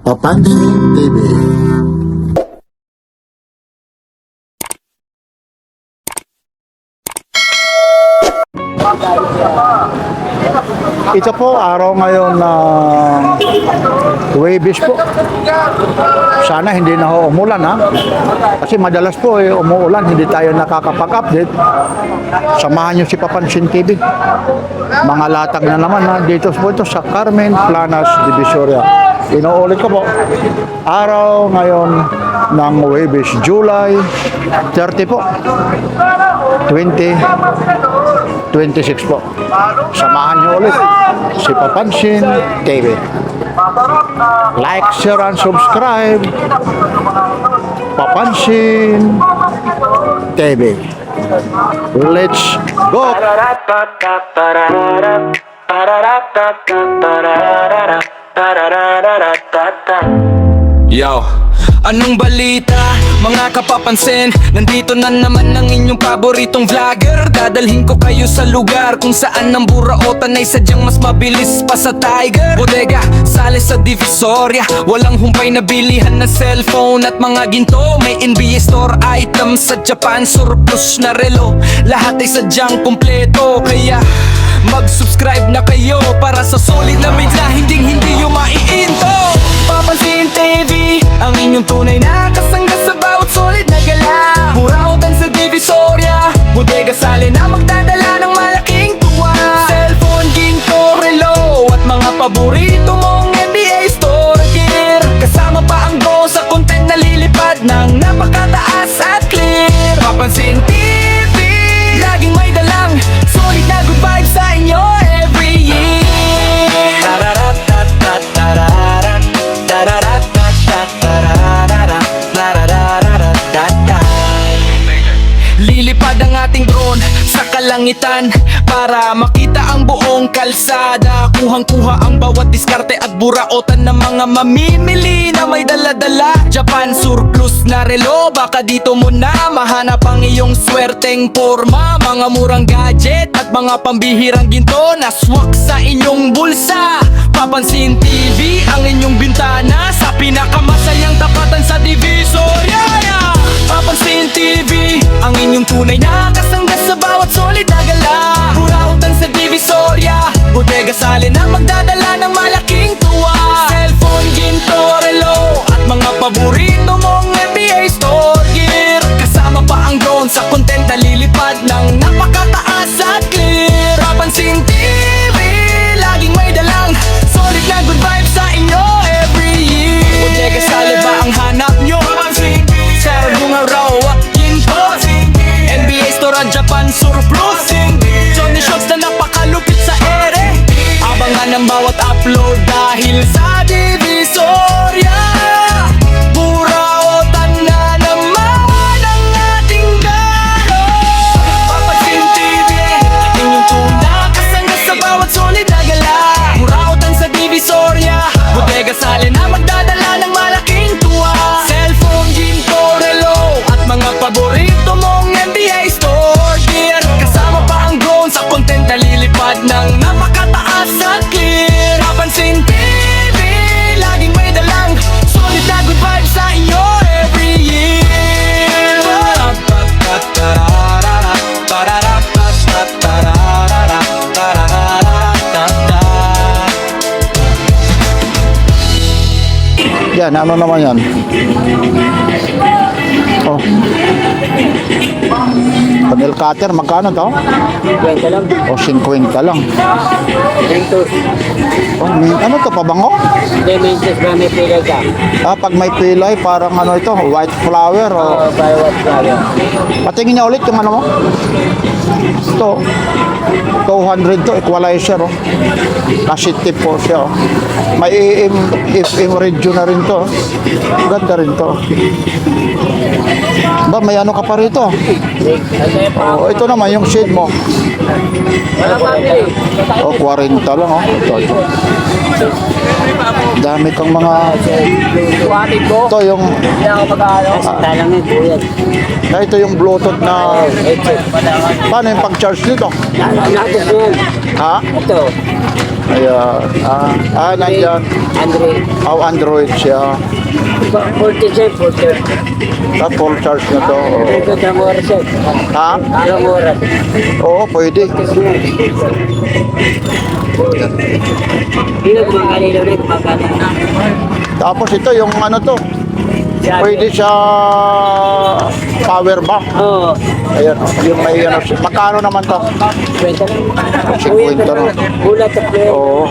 Papansin TV. Ito po, araw ngayon na Huwebes po. Sana hindi na ho umulan ha. Kasi madalas po umuulan, hindi tayo nakakapag-update. Samahan nyo si Papansin TV. Mga latag na naman ha. Dito po ito sa Carmen Planas, Divisoria. Inuulit ko po, araw ngayon ng Huwebes, July 30 po, 2026 po. Samahan nyo ulit si Papansin TV. Like, share, and subscribe. Papansin TV. Let's go! Yo, anong balita, mga kapapansin? Nandito na naman ang inyong paboritong vlogger. Dadalhin ko kayo sa lugar kung saan ang buraotan ay sadyang mas mabilis pa sa Tiger. Bodega, sale sa Divisoria, walang humpay na bilihan na cellphone at mga ginto. May NBA store items sa Japan, surplus na relo. Lahat ay sadyang kumpleto, kaya mag-subscribe na kayo para sa solid na media, hindi yung maiinto. Papansin TV, ang inyong tunay na kasangga sa bawat solid na gala. Burautan sa Divisoria, bodega sale na magdadala ng malaking tuwa. Cellphone, ginto, relo at mga paborito mong NBA store gear. Kasama pa ang go sa content na lilipad ng napakataas at clear. Papansin TV, laging may dalang solid na good vibes sa inyo every year. Lilipad ang ating drone sa kalangitan para makita ang buong kalsada. Kuhang-kuha ang bawat diskarte at buraotan ng mga mamimili na may dala-dala. Japan surplus na relo, baka dito mo na mahanap ang iyong swerteng porma. Mga murang gadget at mga pambihirang ginto na swak sa inyong bulsa. Papansin TV, ang inyong bintana sa pinakamasayang tapatan sa Divisoria. Papansin TV, ang inyong tunay na kasangga sa bawat solid na gala. Burautan sa Divisoria, bodega sale na magdadala ng malaking tuwa. Cellphone, ginto, relo at mga paborito mong NBA store gear. Kasama pa ang drone sa content na lilipad ng napakataas at clear. Papansin TV, laging may dalang solid na good vibes sa inyo every year. Bodega sale ba ang hanap nyo? Papansin TV, Sir Bunga Raw at Ginto, NBA store at Japan surplus. Johnny Shots na napakalupit sa ere. Abangan ang bawat upload dahil sa Divisoria. Burautan na naman ang ating galo. Papansin TV, inyong tuna kasangga sa bawat solid na gala. Burautan sa Divisoria, bodega sale na magdadala ng malaking tuwa. Cellphone, ginto, relo at mga paborito mong NBA store gear. Kasama pa ang drone sa content na lilipad ng napakataas at clear. Papansin TV, laging may dalang solid na good vibes sa inyo every year. Yan, ano naman yan? Oh. Panel cutter, magkano to? 20 lang. O, 50 lang. Mentos. Oh, ano to, pabango? Hindi, mentos na may pilay ka. Ah, pag may pilay, parang ano ito, white flower o... Bawat flower. Patingin niya ulit yung ano mo? Ito, 200 to, equalizer oh. Kasi tip po siya oh. May FM radio na rin to. Ganda rin to. Ba, may ano ka pa rito? Oh, ito naman yung shade mo. Wala mabili. Oh, 40 lang oh. Ito. Dami kang mga... Kuhatin ko. Ito yung... Hindi ako mag-aano. Talang yun, kuya. Ito yung Bluetooth na... Headset. Paano yung pag-charge nito? Natin yun. Ha? Ito. Ayan. Nandyan. Andre. Oh, Android siya. 47, 40. Full charge na to. Oh. Ito, Tramora, sir. Ha? Tramora. Oo, pwede. Dito, kumakalilo rin, kumakalilo. Tapos ito, yung ano to. Pwede siya power bank. Oo. Ayan, yung may ano. Magkano naman to? 50 lang. 50 na. Ulat at play. Oo.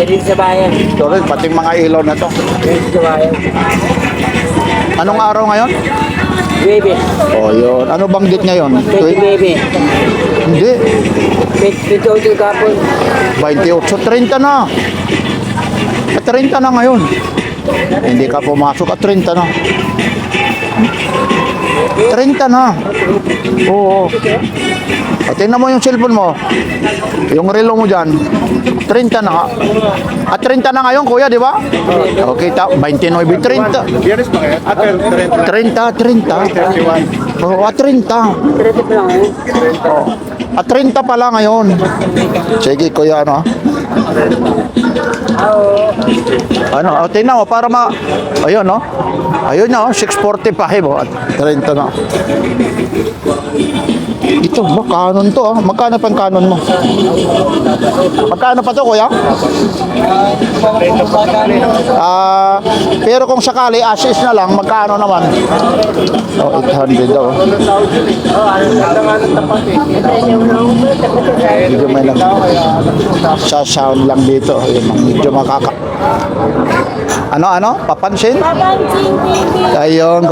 Dito sa bayan. Ito rin, pati mga ilaw na to. Dito sa bayan. Anong araw ngayon? Baby. Oh, yun. Ano bang date ngayon? 20 baby. Hindi. 28 kapon. 28. 30 na. At 30 na ngayon. Hindi ka pumasok at 30 na. 30 na. Oo. At tingnan mo yung cellphone mo. Yung relo mo dyan. 30 na. At 30 na ngayon, kuya, di ba? Okay, 29, 30. 30. Oo, at 30. 30 pa lang eh. At 30 pala ngayon. Sige, kuya, ano? Ano, tingnan mo, para ayun, no? Ayun na, 645, oh. At 30 na. Ito, ba, kanon to, ah. Magkano pang kanon mo? Magkano pa to, kuya? Pero kung sakali, assist na lang, magkano naman? Oh, 800 daw. Medyo may sa sound lang dito. Ayun, medyo makaka... Ano? Papansin? Papansin, baby. Ayun,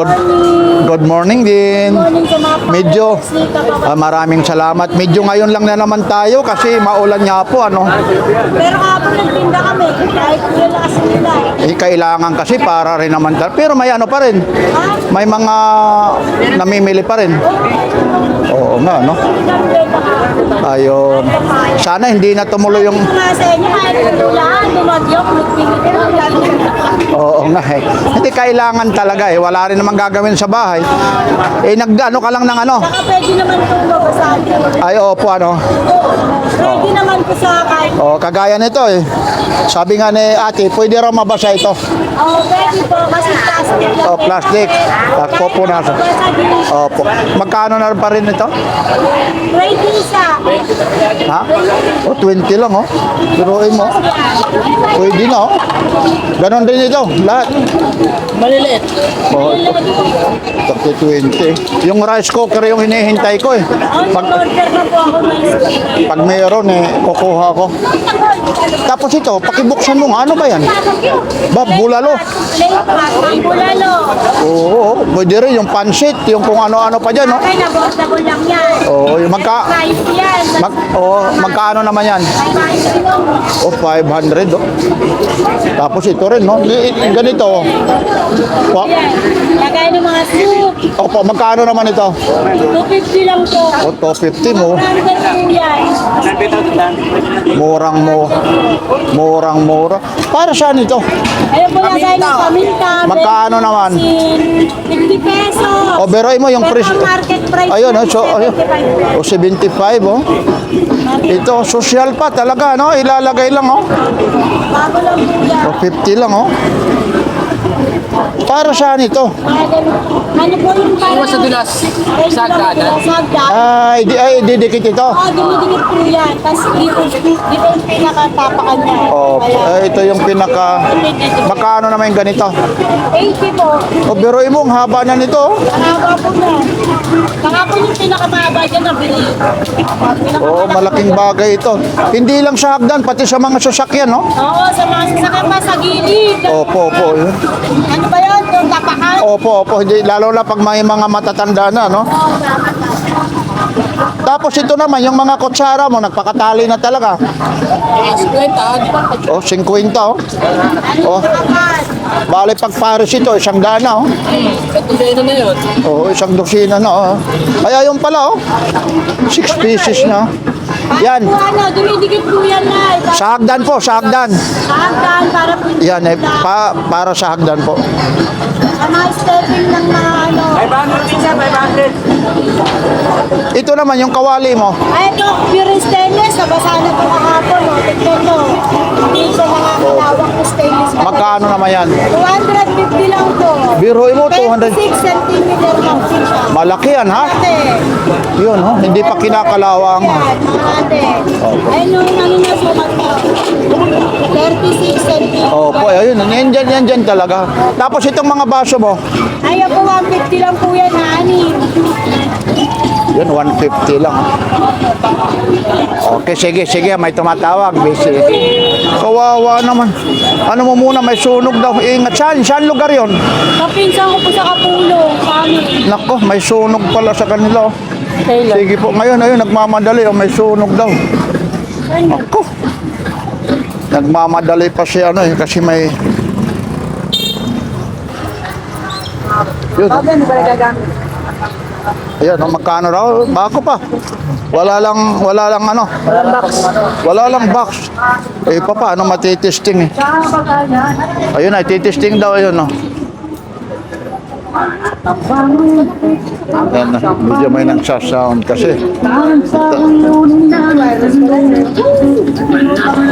good morning din. Morning sa mga Medyo, followers. maraming salamat. Medyo ngayon lang na naman tayo kasi maulan nga po, ano. Pero kapag nagtinda kami, kahit wala kasi nila eh. Kailangan kasi para rin naman. Pero may ano pa rin. Ha? May mga namimili pa rin. Oo nga, no? Nagbenta ka. Ayun. Sana hindi na tumuloy yung... Kung nga sa inyo, kahit ulan, dumagyok, magpingit ko, lalo Oo nga eh. Hindi kailangan talaga eh. Wala rin naman gagawin sa bahay. Eh, nag-ano ka lang ng ano? Saka pwede naman itong babasahin. Ay, opo, ano? Ready naman ko sa kahit. O, kagaya nito eh. Sabi nga ni ate, pwede raw mabasa ito. Pwede po, kasi plastic lang. O, plastic. Ako po nasa. Opo. Magkano na pa rin ito? Ready sa. Ha? O, 20 lang, oh. Biruin mo. Pwede na, oh. Ganon din ito, lahat. Maliliit. O, ito. 20. Yung rice cooker yung hinihintay ko eh. Order na po ako ng Pag mayroon eh, kukuha ko. Tapos ito, pakibuksan mo nga. Ano ba yan? Ba, bulalo. Plate pack, ang bulalo. Oo, pwede rin yung pansit, yung kung ano-ano pa dyan, no? Okay, nabotable lang yan. Oo, yung Price yan. magkaano naman yan? O, 500, oh. Tapos ito rin, no? Ganito, oh. Yan. Lagay ng mga soup. Opo, magkano naman ito? 250 lang po. O, 250 mo. Branded po yan. Murang-mura. Para saan ito? Ayun po lagay ng paminta. Magkano naman? 50 pesos. O, beroy mo yung Pero presyo. ang market price Ayun, po, ayun. 75 O, 75, oh. Ito, social pa talaga, no? Ilalagay lang, oh. Bago lang po yan. O, 50 lang, oh. Para saan ito? Ano po yung parang... Sa dulas. Sagdanan. Sagdanan. Ay, didikit ito. Dumidikit po yan. Tapos dito yung pinakatapakan niya. Ito yung pinaka... Magkano naman yung ganito? 80 po. O, biruin mo, ang haba na nito, oh. Mahaba po na. Saka po yung pinakamahaba dyan na bili. Oo, malaking bagay ito. Hindi lang sa hagdan, pati sa mga sasakyan, no? Oo, sa mga sasakyan pa sa gilid. Opo. Yun. Ano ba yun? Yung tapakan? Opo. Hindi, lalo na pag may mga matatanda na, no? Tapos ito naman, yung mga kutsara mo, nagpakatali na talaga. O, 50, oh. O, bali pag Paris ito, 100 na, oh. Ito na yun. Oo, 1 dosina na, oh. Ay, ayun pala, oh. 6 pieces na. Yan. Po, ano, dumidikit po yan na. Sa hagdan po, sa hagdan. Hagdan para po. Yan, para sa hagdan po. mga stepping ng mga ano. 500 isa, 500. Ito naman yung kawali mo. Ay, ito, pure stainless. Nabasa na po kahapon, no? Tignan mo. Hindi siya nakakalawak na stainless. Magkano naman yan? 250 lang po. Biruin mo, 200. 26 cm lang din siya. Malaki yan, ha? Ate. Yun, ho? Hindi pa kinakalawang. Yan, mga ate. Ay, no, ano na sa mata. 36 cm. Opo, ayun. Yan dyan talaga. Tapos itong mga baso mo, Ay, po, 150 lang po yan, honey. yun, 150 lang. Okay, sige, may tumatawag. Busy. Kawawa naman. Ano mo muna, may sunog daw. Ingat, saan lugar yon? Kapinsan ko po sa Kapulong, sa amin. Nako, may sunog pala sa kanila. Oh. Sige po, ngayon, ayun, nagmamadali. Oh, may sunog daw. Nako. Nagmamadali pa siya, ano eh, kasi may... Yun. Ayan, oh, magkano raw? Bago pa. Wala lang ano. Wala lang box. Eh, paano matitesting eh. Ayun ay, titesting daw ayun, no. Ayan, medyo may nagsasound kasi.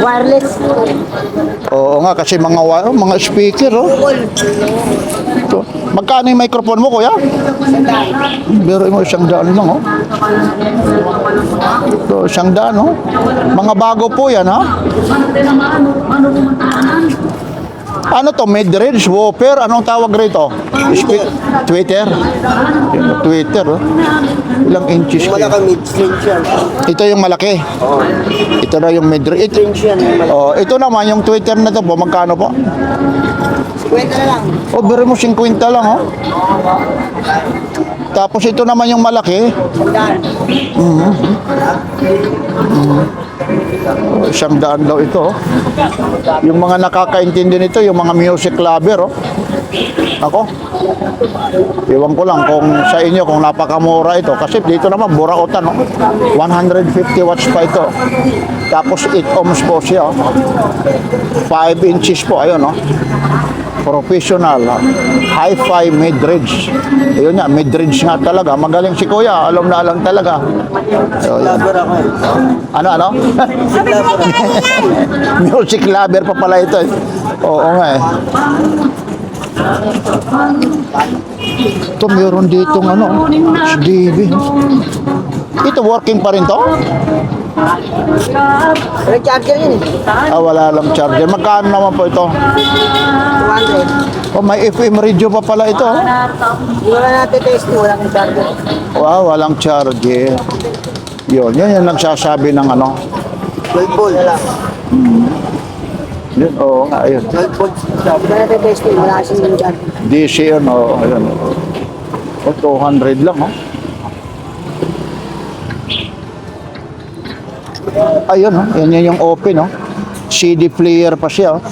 Wireless. Oo nga, kasi mga speaker, oh. Ito. Magkano yung microphone mo, kuya? Pero mo 100 lang, oh. Ito, 100, oh. Mga bago po yan, ha? Ano to? Mid-range? Whopper? Anong tawag rito? Twitter? Yun, Twitter, oh. Ilang inches kayo? mid-range yan. Ito yung malaki. Ito na yung mid-range. Oh, ito naman yung Twitter na to po. Magkano po? 50 na lang. Oh, biro mo 50 lang, oh. Tapos ito naman yung malaki. Oh, 100 daw ito, oh. Yung mga nakakaintindi nito, yung mga music lover, oh. Ako, iwan ko lang kung sa inyo kung napakamura ito. Kasi dito naman, burautan, oh. 150 watts pa ito. Tapos 8 ohms po siya, oh. 5 inches po, ayun, oh. Professional, hi-fi mid-range. Ayun nga, mid-range nga talaga. Magaling si Kuya, alam na alam talaga. So, yun. Ano? Music lover pa pala ito, eh. Oo nga, eh. Ito, meron ditong ano, HDB. Ito, working pa rin to? May charger yun eh. Ah, wala lang charger. Magkano naman po ito? 200. Oh, may FM radio pa pala ito, oh. Hindi wala natin test, walang charger. Wow, walang charger. Yun nagsasabi ng ano. 12 volt. Yun, oo nga, ayun. 12 volt. Hindi wala natin test, wala kasing charger. DC yun, oo, ayun. O, 200 lang, oh. Ayun, oh. Yan yung open, oh. CD player pa siya, oh.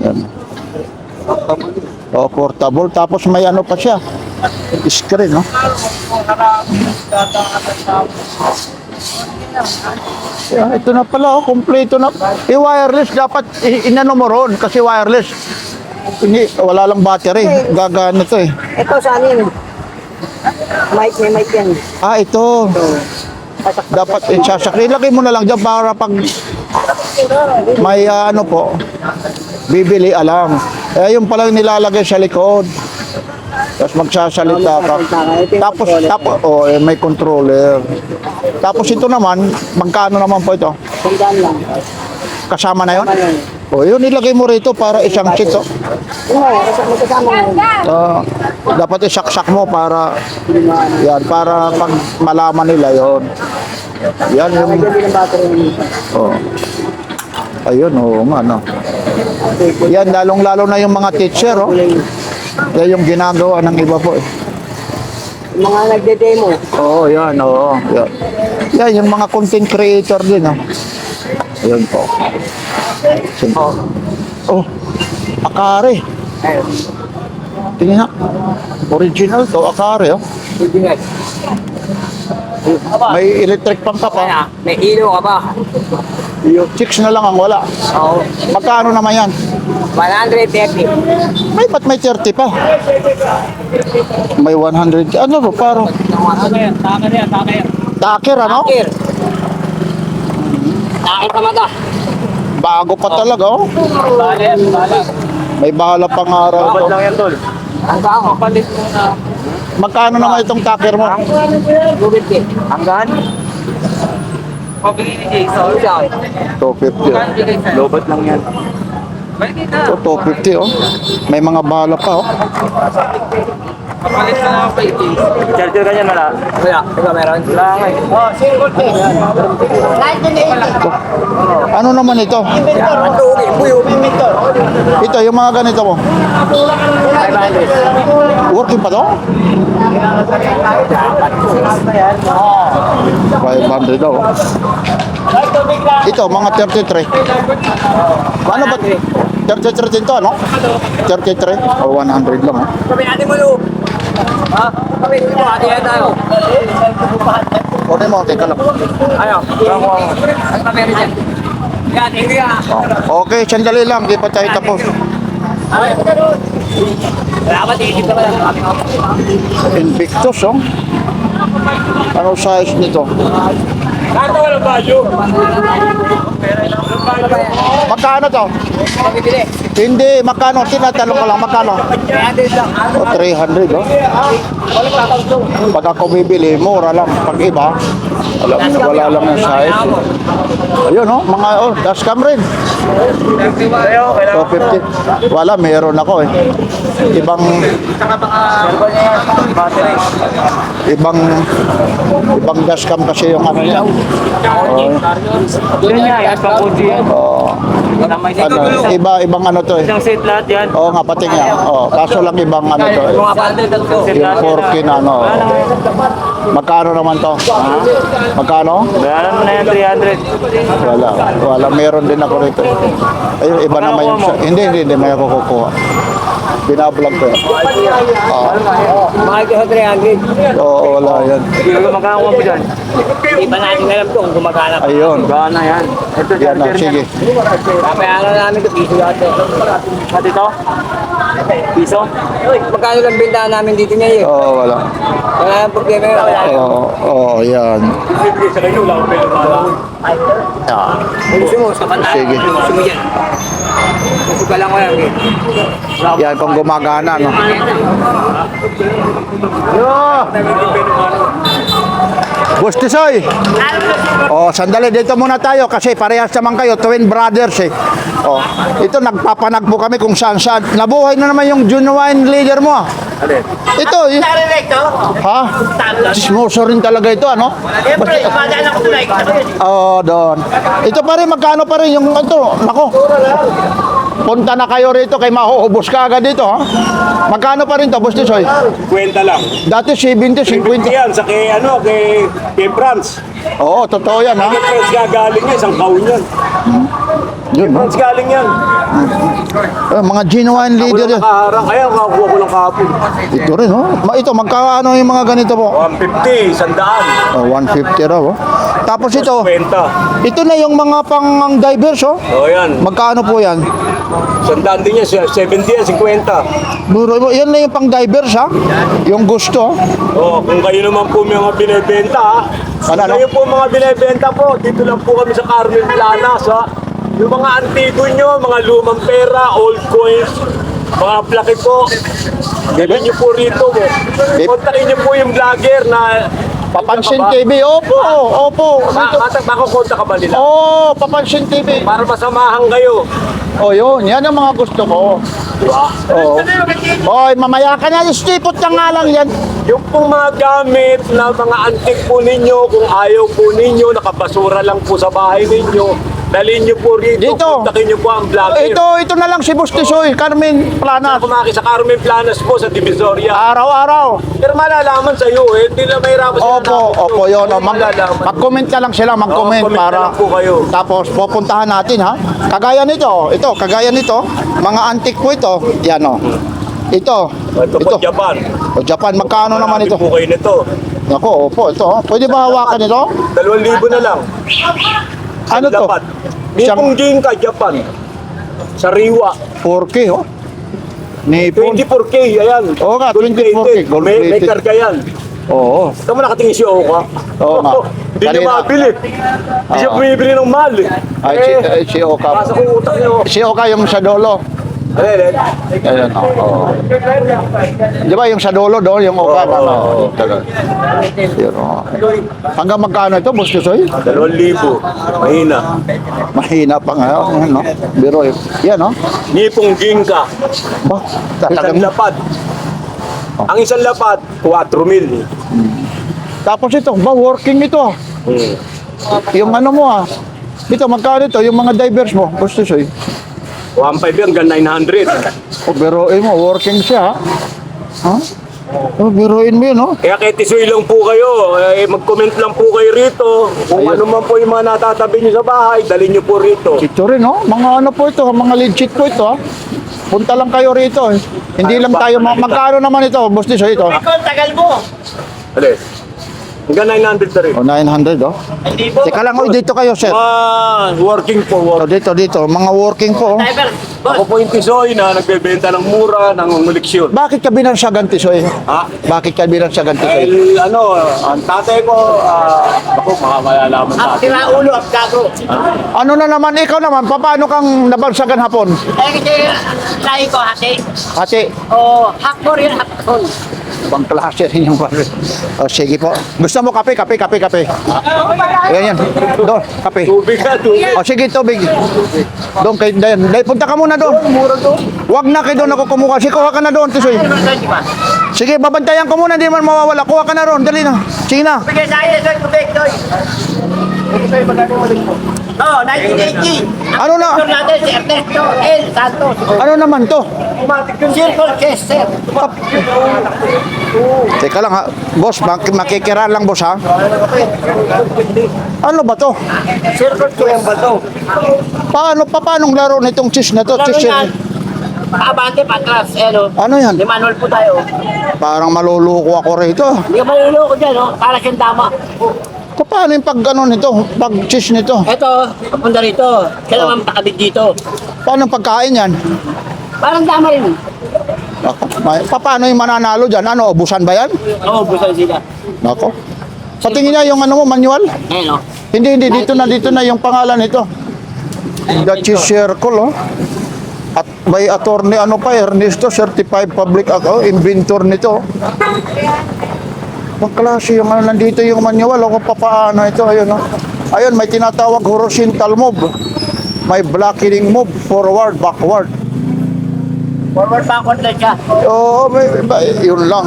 Yan. Oh, portable. Tapos may ano pa siya. Screen, no? Yeah, ito na pala, oh, kompleto na. Wireless, dapat inano mo ron kasi wireless. Hindi, wala lang battery. Gagana to eh. Ito sa anin. May mic yan. Ah, ito. Dapat sasakli. Ilagay mo na lang dyan para pag may ano po, bibili alam. Eh, yung palang nilalagay sa likod. Tapos magsasalita ka. Tapos, oh, eh, may controller. Tapos ito naman, magkano naman po ito? Sandaan lang. Kasama na yun? Ano yun? O, yun, ilagay mo rito para isang sheet, oh. Oo, magkasama mo. Ah, dapat isaksak mo para, yan, para pag malaman nila yon. Yan yung, May gabi ng battery. oh. Ayun, oo nga, no. Yan, lalong-lalo na yung mga teacher, oh. Yan yung ginagawa ng iba po, eh. Yung mga nagde-demo. Oo, yan, oo. Yan. Yan, yung mga content creator din, oh. Ayun po. Oh, Akare. Tingnan na. Original to, Akare, oh. May electric pump ka pa. May ilaw ka ba? Chicks na lang ang wala. Oo. Magkano naman yan? 130. May ba't may 30 pa? May 100. Ano ba? Parang takir, ano? Takir. Takir ka mata. Bago pa talaga, oh. May bahala pang araw to. Ang kao. Magkano naman itong takir mo? 250. Hanggang? 250. Lobat lang yan. Ito, 250, oh. May mga bahala pa, oh. Charger ka niyan wala? Wala. Ikaw meron? Wala nga eh. Kahit na Ito. Ano naman ito? Ito, yung mga ganito mo. 500. Working pa to? 500 daw. Ito, mga 33. Ano ba? 33 din to, ano? 33 o 100 lang, oh. Kami natin mo lo. Ha? Kami mo ate yan tayo. Kunin mo, teka lang. Ayaw. Ang kamera dyan. Yan, hindi ka. Oh, okay, sandali lang, di pa tayo tapos. Wala ba tigit ka ba lang? Invictus, oh. Ano size nito? Kahit na walang value. Magkano to? Pabibili. Hindi, magkano? Tinatanong ko lang, magkano? 300 lang. O, 300, oh. Pag ako bibili, mura lang. Pag iba, wala lang yung size. Ayun, oh, mga, oh, dashcam rin. 250. Wala, meron ako, eh. Ibang dashcam kasi yung ano niya. Yun nga, yan pang Uji. Oh, ano, ibang ano to, eh. Isang set lahat yan. Oo nga, pati nga. Oh, kaso lang ibang ano to, eh. Mga bundle lang to. Yung 4K na ano. Magkano naman to? Magkano? Bayaran mo na yan, 300. Wala, meron din ako rito. Ayun, iba naman yung... Hindi, may ako kukuha. Binablog ko yan. Mahal ko sa 300. Oo, wala yan. Hindi ko magkakakuha mo dyan. Hindi pa natin alam kung gumagana. Ayun. Gana yan. Ito, Yan na, sige. papayaran namin ito, piso lahat. At ito? Piso? Magkano lang bintahan namin dito ngayon? Oo, wala. Wala yung problema yun. Oo, yan. Yan. Gusto mo, sa pantahan. Sige. Gusto mo yan. Gusto ka lang ko yan. Yan kung gumagana, no? Bustisoy! Oh, sandali, dito muna tayo kasi parehas naman kayo, twin brothers eh. Oh, ito nagpapanagpo kami kung saan. Nabuhay na naman yung genuine leader mo ah. Ito eh. Ha? Chismoso rin talaga ito, ano? Siyempre, kumadaan ako tulay. Oh, doon. Ito pa rin, magkano pa rin yung ito? Nako. Punta na kayo rito kay mahuhubos ka agad dito, ha? Magkano pa rin to, Bustisoy? 50 lang. Dati 70, 50. Yan sa kay France. Oo, totoo yan, ha? Kay France gagaling yan, isang kaon yan. Yun, ha? France galing yan. Mga genuine Ako leader lang yan. nakaharang, kaya kakuha ko lang kahapon. Ito rin, oh. Ito, magkano yung mga ganito po? 150, 100. Oh, 150 raw, oh. Tapos ito, 50. ito na yung mga pang divers, oh. O yan, Magkano po yan? 100 din yan, 70 yan, 50. Buro mo, yan na yung pang divers, ha? Yung gusto. O, kung kayo naman po may mga binibenta, ha? Ano, ano? Kayo po mga binibenta po, dito lang po kami sa Carmen Planas, ha? Yung mga antigo nyo, mga lumang pera, old coins, mga plaki po, bilhin nyo po rito. Kontakin nyo po yung vlogger na Papansin TV, opo, opo. Makakonta ka ba nila? Oh, Papansin TV. Para masamahan kayo. Oh, yun. Yan ang mga gusto ko. Diba? Oo. Oy, mamaya ka na. Stipot ka nga lang yan. Yung pong mga gamit na mga antik po ninyo, kung ayaw po ninyo, nakabasura lang po sa bahay ninyo, dalhin nyo po rito, Dito. kontakin nyo po ang vlogger. Ito na lang si Bustisoy, Carmen Planas. Kumaki sa Carmen Planas po sa Divisoria. Araw-araw. Pero malalaman sa iyo eh, hindi na mahirapan sila. Opo, yun. Oh, Malalaman. mag-comment ka lang sila, mag-comment Oo, comment para... na lang po kayo. Tapos pupuntahan natin, ha? Kagaya nito, mga antik po ito. Yan, oh. Ito. Ito po Japan. O, Japan, magkano naman ito? po kayo nito. Ako, opo, ito. Oh. Pwede ba hawakan ito? 2,000 na lang. Ano to? Lapat. Nipong Ginka, Japan. Sariwa. 4K, oh. Nipon. 24K, ayan. Oo nga, Gold 24K, plated. gold May plated. karga yan. Oo. Ito mo nakatingin si Oka. Oo nga. Hindi niya Kanina. mabili. Hindi siya Oo. bumibili ng mahal eh. Si Oka. Pasok yung utak niyo. Si Oka yung sa dolo. Ayan, Ayun, oo. Di ba yung sa dolo doon, yung Oka? Oo. Yun, oo. Hanggang magkano ito, Boss Tisoy? 2,000. Mahina. Mahina pa nga, yan, no? Biro, yan, no? Nipong Ginka. Ba, Isang talagang... lapad. Ang isang lapad, 4,000. Tapos ito, ba, working ito, ah. Yung ano mo, ah. Ito, magkano ito, yung mga divers mo, Boss Tisoy? 1,500 hanggang 900. O, biroin mo, working siya, ha? O, biroin mo yun, no? Kaya kay Tisoy lang po kayo, mag-comment lang po kayo rito. Kung Ayun. ano man po yung mga natatabi nyo sa bahay, dalhin nyo po rito. Ito rin, no? Mga ano po ito, mga legit po ito, ha? Punta lang kayo rito, eh. Hindi lang tayo, magkano naman ito, Boss Tisoy, ito? Tagal mo. Alis. Hanggang 900 na rin. O, 900, oh. Hindi po. Teka lang, oh, dito kayo, sir. Working po. O, dito, mga working po, oh. Driver, Ako po yung Tisoy na nagbebenta ng mura, ng muliksyon. Bakit ka binansagan, Tisoy? Ha? Bakit ka binansagan, Tisoy? Dahil ano, ang tatay ko, ako malalaman ang natin. tiraulo at gago. Ano na naman, ikaw naman, paano kang nabansagan hapon? Eh, kasi lahi ko, hati. Ate, O, hakbor yun, hakbor. ibang klase rin yung pare. O, sige po. Gusto mo kape? Ayan, yan. Doon, kape. Tubig ka, tubig. O, sige, tubig. Doon, kay Dayan. Dahil, punta ka muna doon. Mura to. Huwag na kayo doon ako kumuha. Sige, kuha ka na doon, Tisoy. Sige, babantayan ko muna, hindi man mawawala. Kuha ka na doon, dali na. Sige na. Bigay sa akin, Soy, tubig, Soy. Oh, 1980. Ano na? Ang natin si Ernesto L. Santos. Ano naman to? Circle Chester. Teka lang ha. Boss, makikira lang, boss, ha? Ano ba to? Circle Chester. Paanong laro nitong cheese na to? Laro Cheese yan. Paabante, patras. Ano yan? Ni Manuel po tayo. Parang maluluko ako rito. Hindi ka maluloko dyan, no? Para siyang dama. Paano yung pag ano nito? Pag cheese nito? Eto, papunta rito. Kailangan pakabit dito. Paano yung pagkain yan? Parang dama rin. Ako, paano yung mananalo dyan? Ano, ubusan ba yan? Oo, busan sila. Nako. Patingin niya yung ano mo, manual? Ayun, no? Hindi, dito na yung pangalan nito. The Cheese Circle, oh. At may attorney, ano pa, Ernesto, certified public inventor nito. Ang klase yung ano, nandito yung manual, o papaano ito, ayun, oh. Ayun, may tinatawag horizontal move. May blocking move, forward, backward. Forward, backward lang siya. Oo, yun lang.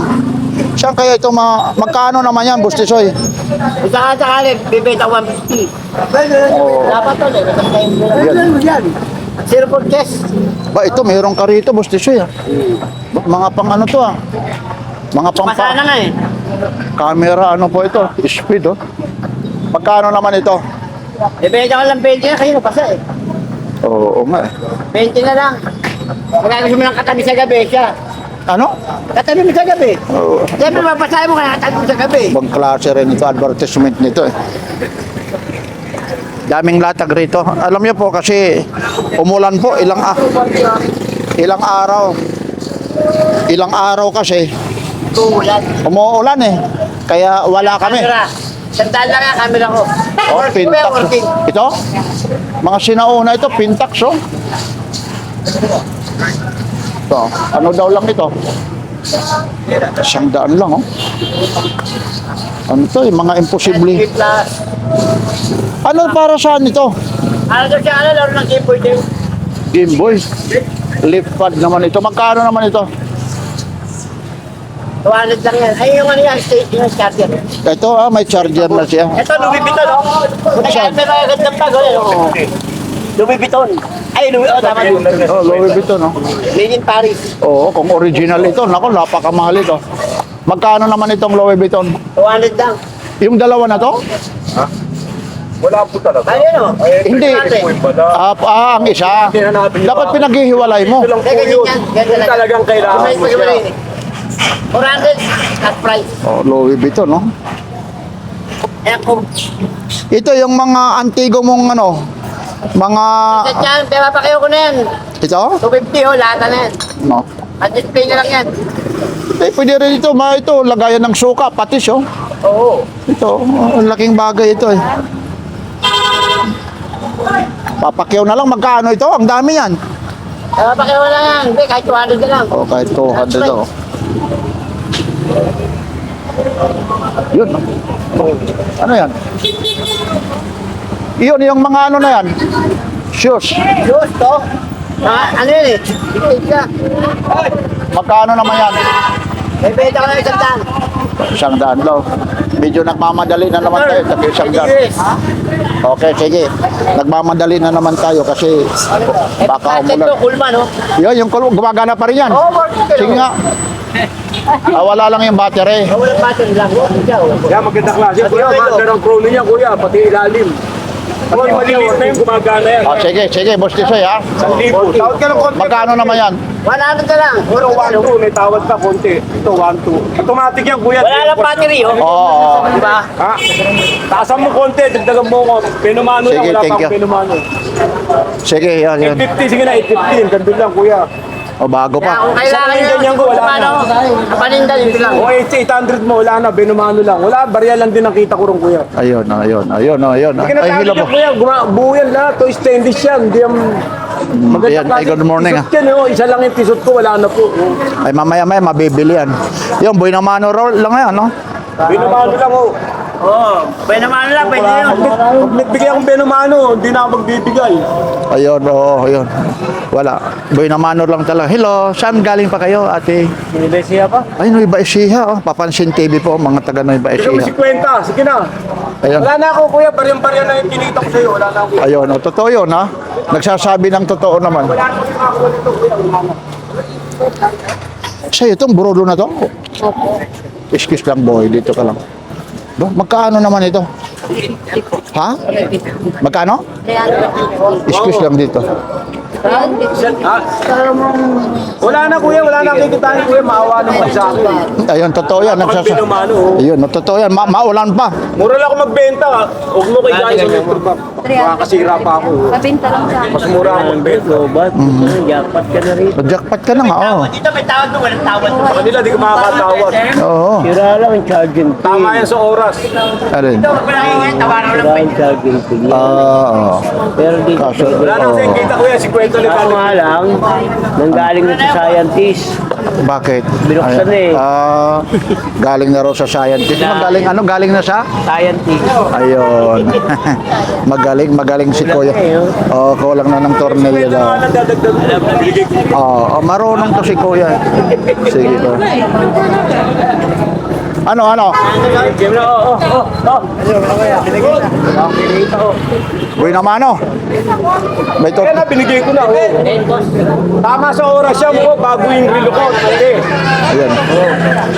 Saan kaya ito magkano naman yan, Boss Tisoy? Isa ka sakali, bibenta 150. Dapat to, Yan. Circle chest. Ba, ito, mayroon ka rito, Boss Tisoy, ah. Mga pang ano to, ah. Mga pang Pasana nga eh. camera, ano po ito? Speed, oh. Magkano naman ito? Bibenta ko lang 20 na, kayo napasa eh. Oo nga, eh. 20 na lang. Magkakasin mo ng katabi sa gabi siya. Ano? Katabi mo sa gabi. Oo. Siyempre, mapasahin mo kaya katabi mo sa gabi. Ibang klase rin ito, advertisement nito, eh. Daming latag rito. Alam niyo po, kasi umulan po, ilang araw. Ilang araw kasi, Tulan. umuulan, eh. Kaya wala kami. Camera. Sandal lang ang camera ko. Oh, Working, Pintax. working. Ito? Mga sinauna ito, Pintax, oh. Ito, ano daw lang ito? 100 lang, oh. Ano to, yung mga imposible. Plus. Ano para saan ito? Ano to siya, ano, laro ng keyboard din. Game Boy. Lift pad naman ito. Magkano naman ito? 200 lang yan. Ay, yung ano yan, yung charger. Ito, may charger na siya. Ito, Louis Vuitton, oh. Nag-aantay pa agad ng bag, oh. Louis Vuitton. Ay, tama. Oh, Louis Vuitton, no? Made in Paris. Oo, kung original ito, naku, napakamahal ito. Magkano naman itong Louis Vuitton? 200 lang. Yung dalawa na to? Wala po talaga. Ayun, oh. Hindi. Ang isa. Dapat pinaghihiwalay mo. Ito lang po Teka, yun. ganyan. Kung talagang kailangan mo siya. 400 at price. Oh, Louis Vuitton, no? Eh, kung Ito yung mga antigo mong ano, mga... Set yan, pero papakiyo ko na yan. Ito? 250 oh, lahat na yan. No. At display na lang yan. Eh, pwede rin ito, ito, lagayan ng suka, patis, oh. Oo. Ito, ang laking bagay ito, eh. Papakyaw na lang, magkano ito? Ang dami yan. Pero papakiyo ko na yan. Hindi, kahit 200 na lang. O, kahit 200 oh. Yun, no? Ano yan? Yun, yung mga ano na yan? Shoes. Diyos to. Ano yun eh? Dikit ka. Magkano naman yan? May benta ko na isang daan. 100 daw. Medyo nagmamadali na naman tayo. Tabi 100. Yes. Okay, sige. Nagmamadali na naman tayo kasi baka Ito, umulan. Kulman oh. Yun, yung gumagana pa rin yan. Oo, working ka. Sige nga. Wala lang yung battery. Walang battery lang. Working ka. Yan, maganda klase. Kuya, maganda ng chrono niya, kuya. Pati ilalim. Pati maliliit na yung gumagana yan. O, sige, Boss Tisoy, ha? 1,000. Tawad ka ng konti. Magkano naman yan? 100 na lang. Ito, 1,2. May tawad ka konti. Ito, 1,2. Automatic yan, kuya. Wala lang battery oh. Oo. Diba? Ha? Taasan mo konti, dagdagan mo ko. Penumano Sige, lang, wala thank pang you. penumano. Sige, yan. 850, sige na, 850. Gandun lang, kuya. O, bago Kaya pa. kung kailangan Isang ganyan ko, wala na. Kapanindan yun lang. O 800 mo, wala na, benumano lang. Wala, barya lang din ang kita ko rin, kuya. Ayun. Hindi ka Ay, natalo hello dyan, po. kuya. Buo yan lahat. To stainless yan. Hindi yung... Ayan, ay, good morning, Tisot yan, oh. Isa lang yung tisot ko, wala na po. Ay, mamaya, mabibili yan. Yung Buhay na Mano roll lang yan, no? Benumano lang, oh. Oo. Pwede naman lang, pwede yun. Pag nagbigay akong benumano, hindi na ako magbibigay. Ayun, oo, ayun. Wala. Buhay na Mano lang talaga. Hello, saan galing pa kayo, ate? Sinibesiya pa? Ay, Nueva Ecija, oh. Papansin TV po, mga taga Nueva Bigyan mo Ecija. 50, sige na. Ayun. Wala na ako, kuya. Baryan-baryan na yung kinita ko sa'yo. Wala na ako. Ayun, oh, totoo yun, ha? Nagsasabi ng totoo naman. Wala na ako makakuha nito, kuya. Wala na. Sa'yo, itong brodo na to? Excuse lang, boy. Dito ka lang. Magkano naman ito? Ha? Magkano? Excuse lang dito. Wala na, kuya. Wala na kikitain, kuya. Maawa naman sa akin. Ayun, totoo yan. Pag binumano, oh. Ayun, totoo yan. Maulan pa. Mura lang ako magbenta. Huwag mo kay guys sa metro ba? Makakasira pa ako. Mabenta lang sa akin. Mas mura ako magbenta. Jackpot ka na rin. Jackpot ka na nga, oh. Dito may tawad doon, walang tawad doon. Sa kanila, di ko makakatawad. Oo. Sira lang ang charging fee. Tama yan sa oras. Alin? Tawaran ko lang ang charging fee. Oo. Pero dito, Kaso, Wala na kasi kita kuya, 50 ulit ako nga lang, nanggaling na sa scientist. bakit? Binuksan Ay- eh. galing na raw sa scientist. Magaling, ano? Galing na sa? Scientist. Ayun. magaling si Kuya. Oo, kulang na ng tornilyo Ito daw. nga lang dadagdag mo. Bigay ko. Oo, marunong to si Kuya. Sige ko. Ano? Game na, oh. Uy naman, ano? May to. Kaya na, binigay ko na, oh. Tama sa oras yan po, bago yung relo ko. Okay. Ayan.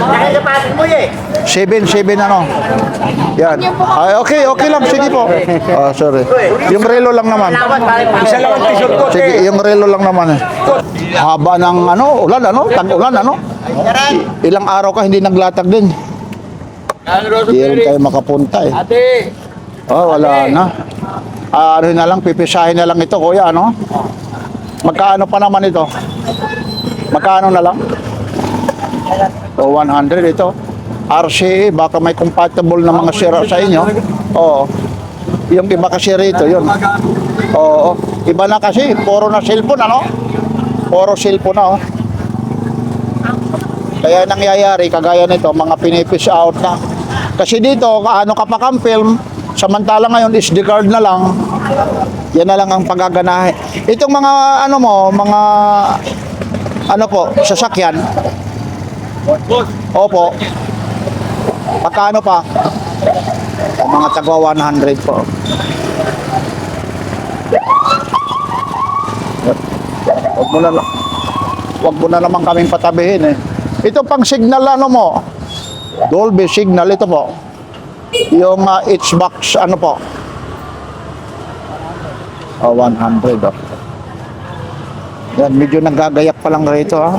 Dahil sa patin mo eh. 7 ano? Yan. Ay, okay lang. Sige po. Ah, sorry. Yung relo lang naman. Isa lang ang t-shirt ko, Sige, yung relo lang naman eh. Haba ng ano, ulan ano? Tag-ulan ano? Ilang araw ka hindi naglatag din. Hindi rin tayo makapunta eh. Ate! Oh, wala na. Ano na lang, pipisahin na lang ito, kuya, ano? Magkaano pa naman ito? Magkano na lang? O, 100 ito. RCA, baka may compatible na mga sira sa inyo. Oo. Yung iba kasi rito, yun. Oo. Iba na kasi, puro na cellphone, ano? Puro cellphone na, oh. Kaya nangyayari, kagaya nito, mga pinipis out na. Kasi dito, ano ka pa kang film, samantala ngayon, SD card na lang. Yan na lang ang paggaganahe. Itong mga, ano mo, mga, ano po, sasakyan. Opo. Magkano pa? O, mga tagwa 100 po. Wag mo na naman kaming patabihin eh. Ito pang signal ano mo? Dolby signal ito po. Yung H-box ano po? Oh, 100 oh. Yan, medyo nagagayak pa lang rito ha.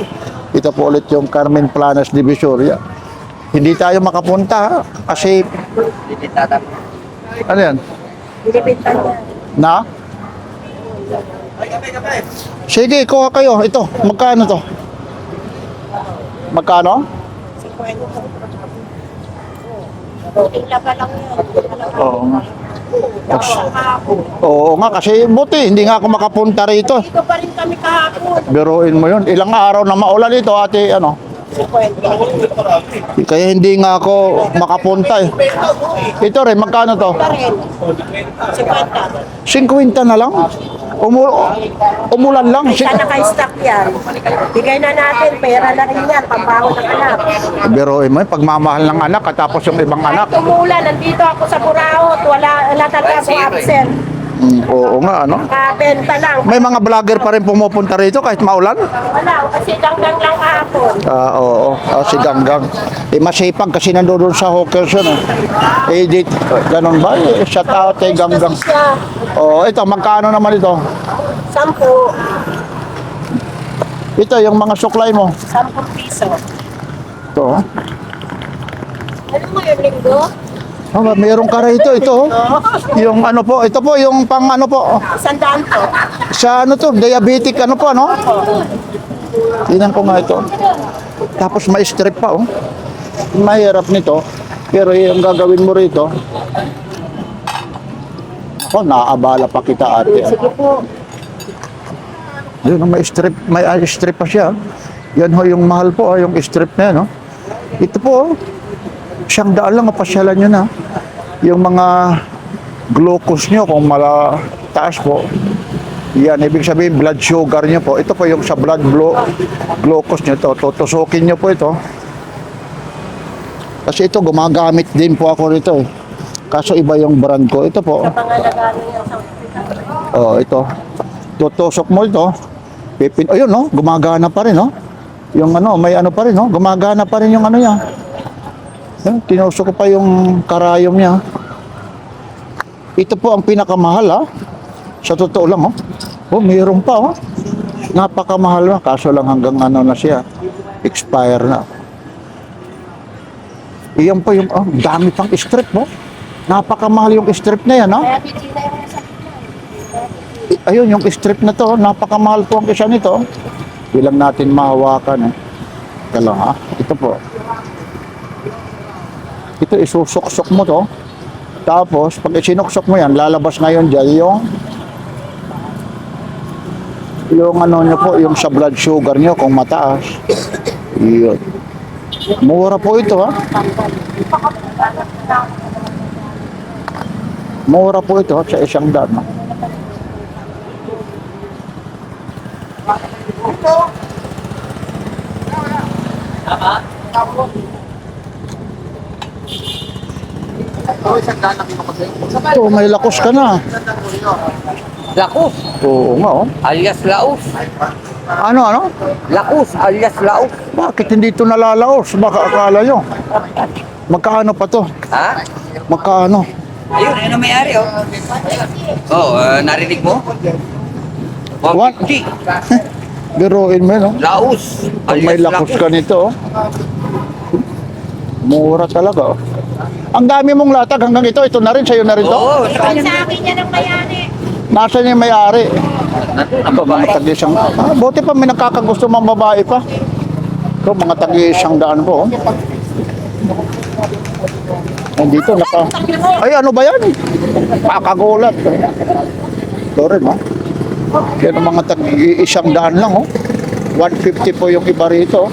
Ito po ulit yung Carmen Planas Divisoria. Hindi tayo makapunta ha? Kasi ano yan? Binibinta niya. Na? Sige, kuha kayo. Ito, magkano to? Magkano? 50. Laban lang yan. Oo nga. Dalawa kahapon. Oo nga, kasi buti, hindi nga ako makapunta rito. Dito pa rin kami kahapon. Biruin mo yun. Ilang araw na maulan ito, ate, ano? 50. Kaya hindi nga ako makapunta eh. Ito rin, magkano to? Pa rin. 50. 50 na lang? Umulan lang. Isa naka-stock yan. Bigay na natin. Pera na rin yan. Pambaho ng anak. Biruin mo yun, pagmamahal ng anak, katapos yung ibang anak. Tumulan. Nandito ako sa Buraot. Wala talaga ako absent. Oo nga, ano? Benta lang. May mga vlogger pa rin pumupunta rito kahit maulan? Wala. Kasi ganggang lang kahapon. Oo, si Ganggang. Masipag kasi nandoon sa Hawkers yun eh. Edit, ganun ba? Shout out kay Ganggang. Siya. Oo, ito, magkano naman ito? 10. Ito, yung mga suklay mo. 10 piso. Ito, oh. Ano mo yun, linggo? Meron ka rito, ito. Yung ano po, ito po, yung pang ano po. 100 to. Sa ano to, diabetic ano po, ano? Tingnan ko nga ito. Tapos may strip pa, oh. Mahirap nito. Pero yung gagawin mo rito, ako, naaabala pa kita ate. Sige po. Yun, may strip pa siya. Yan ho yung mahal po, yung strip na yan, oh. Ito po, oh. 100 lang, pasyalan nyo na. Yung mga glucose nyo, kung taas po, yan, ibig sabihin, blood sugar nyo po. Ito po yung sa blood glucose nyo, tutusukin nyo po ito. Kasi ito, gumagamit din po ako rito eh. Kaso iba yung brand ko. Ito po. Mga nagano yan sa Oh, ito. Tutusok mo ito. Ayun, no? Gumagana pa rin, no? Yung ano, may ano pa rin, no? Gumagana pa rin yung ano niya. Yan, tinusok ko pa yung karayom niya. Ito po ang pinakamahal, ha? Sa totoo lang, oh. Oh, mayroon pa, oh. Napakamahal na. Kaso lang hanggang ano na siya. Expire na. Iyan po yung, oh, dami pang strip, oh. Napakamahal yung strip na yan, ha? Kaya titina yung sa Ayun, yung strip na to, napakamahal po ang isa nito. Bilang natin mahawakan, eh. Ito lang, ha? Ito po. Ito, isusok-sok mo to. Tapos, pag isinuksok mo yan, lalabas ngayon dyan yung ano nyo po, yung sa blood sugar nyo, kung mataas. Yun. Mura po ito, ha? Mura po ito, sa 100. Ito, may lakos ka na. Lakus, Oo nga, oh. alias laos. Ano? Lakus, alias laos. Bakit hindi ito nalalaos? Baka akala nyo. Magkano pa to? Ha? Magkano? Ayun, ano may-ari, oh. Oh, narinig mo? What? 150. Biruin mo, no? Laos, Pag may lakos ka nito, oh. Mura talaga, oh. Ang dami mong latag hanggang ito na rin, sa'yo na rin to? Oo, sa akin yan ang bayani. Nasaan yung may-ari? ang Ito, babae. mga tag-isang... buti pa may nakakagusto mga babae pa. Ito, mga tag-isang daan po, oh. Nandito, Ay, ano ba yan? Pakagulat. Ito rin, oh. Yan ang mga tag-isang daan lang, oh. 150 po yung iba rito.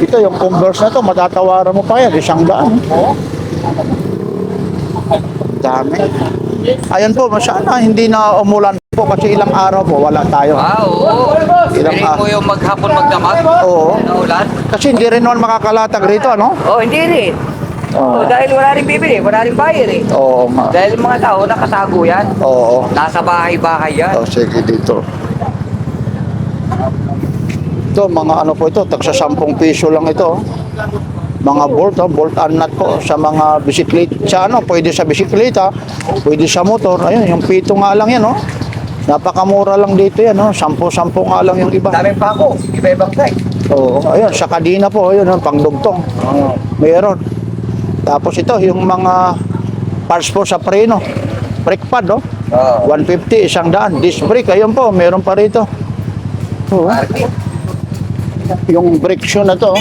Ito, yung Converse na to, matatawaran mo pa yan, 100. Dami. Ayan po, sana hindi na umulan po kasi ilang araw po wala tayo. Oo. Ilang Piling mo yung maghapon magdamag? Oo. Naulan? Kasi hindi rin naman makakalatag rito, ano? Oh, hindi rin. Oo. Dahil wala rin bibili, wala rin buyer eh. Oo nga. Dahil mga tao nakatago yan. Oo. Nasa bahay-bahay yan. Oh, sige dito. Ito, mga ano po ito, tagsa 10 piso lang ito. Mga bolt, bolt and nut po sa mga bisikleta. Sa ano, pwede sa bisikleta, pwede sa motor. Ayun, yung pito nga lang yan, oh. Napakamura lang dito yan, oh. 10-10 nga lang yung iba. Daming pako, iba-ibang type. Oo, ayun, sa kadina po, ayun, oh, pangdugtong. Mayroon. Tapos ito, yung mga parts po sa preno. Brake pad, oh. 150, 100. Disc brake, ayun po, meron pa rito. Oh. Yung brake shoe na to,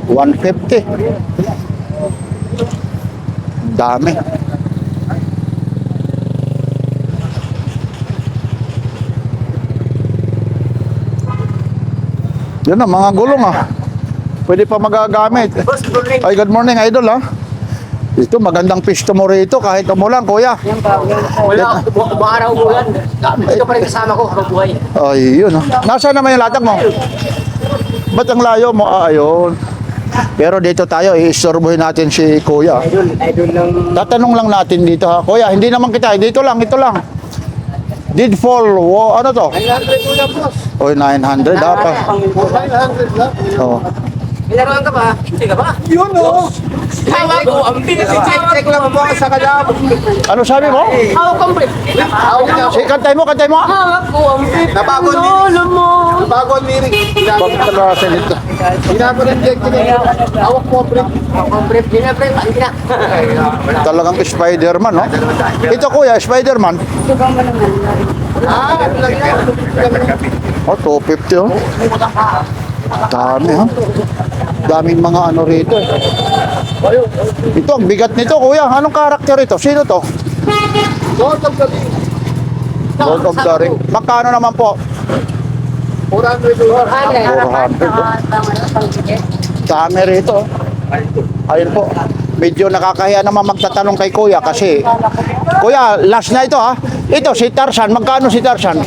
150. Dami. Yun na, mga gulong Pwede pa magagamit. Ay, good morning, idol Ito, magandang pisto mo rito kahit umulan, kuya. Wala, buong araw umulan. Ito pa rin kasama ko, habang buhay. Ay, yun Nasaan naman yung latag mo? Ba't ang layo mo? Ayun. Pero dito tayo, iistorbohin natin si kuya. Idol ng... Tatanong lang natin dito Kuya, hindi naman kita. Ito lang. Did fall. Ano to? 900 muna, boss. Oy, 900 dapat. 900 lang. Oh. May laruan ka ba? Hindi ka ba? Yun Hawak ko, ang pinag-check lang po sa kadam. Ano sabi mo? Hawak ko, pre. Si kantay mo. Hawak ko, ang pinag-check. Nabago ang lyrics. Pagkalasan ito. Ginagawa ng check ko. Hawak mo, pre. Hawak mo, pre. Hindi na, pre. Hindi na. Talagang Spider-Man, no? Ito kuya, Spider-Man. Oh, 250, Dami, Daming mga ano rito, Ito, ang bigat nito, kuya. Anong karakter ito? Sino to? Lord of the Ring. Lord of the Ring. Magkano naman po? 400. Dami rito. Ayun po. Medyo nakakahiya naman magtatanong kay kuya kasi kuya, last na ito Ito si Tarzan, magkano si Tarzan?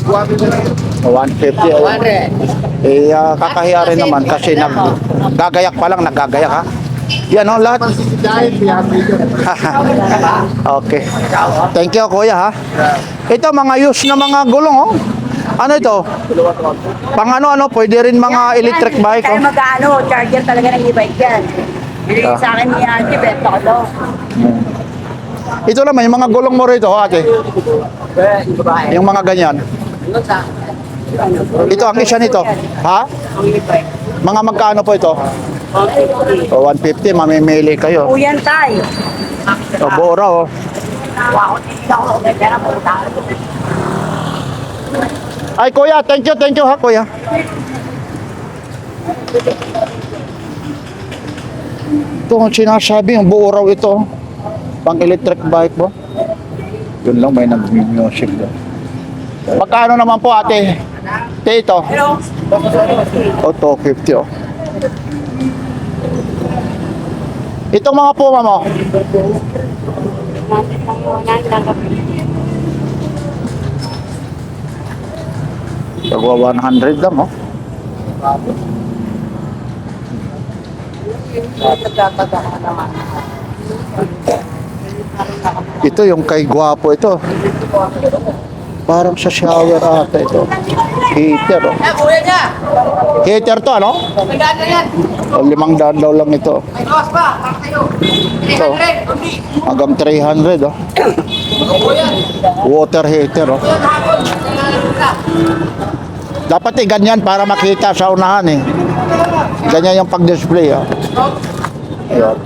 150. Kakahiya rin naman kasi naggagayak pa lang, naggagayak Yan lahat. Okay. Thank you kuya Ito mga use na mga gulong Ano ito? Pang ano, pwede rin mga electric bike Kaya mag-ano, charger talaga ng e-bike yan. Binigay sa akin ni Ate, bento ko to. Ito naman, yung mga gulong mo rito, ate. Yung mga ganyan. Ito, ang isa nito. Ha? Mga magkano po ito? 150, mamimili kayo. Uyan tayo. Bora, Wow, hindi ako. Pero puta. Ay, kuya, thank you kuya. Ito ang sinasabi, yung buo raw ito. Pang electric bike mo. Yun lang, may nag-music doon. Magkano naman po ate? Ito. O, 250 Itong mga puma mo. Pagwa 100 lang Ito yung kay Guwapo ito. Parang sa shower ata ito. Heater Kuya niya. Heater to ano? Magkano na yan? O, 500 daw lang ito. May gawas pa. Para kayo. 300. Undi. Hanggang 300 Water heater Dapat ganyan para makita sa unahan Ganyan yung pag-display Ayun.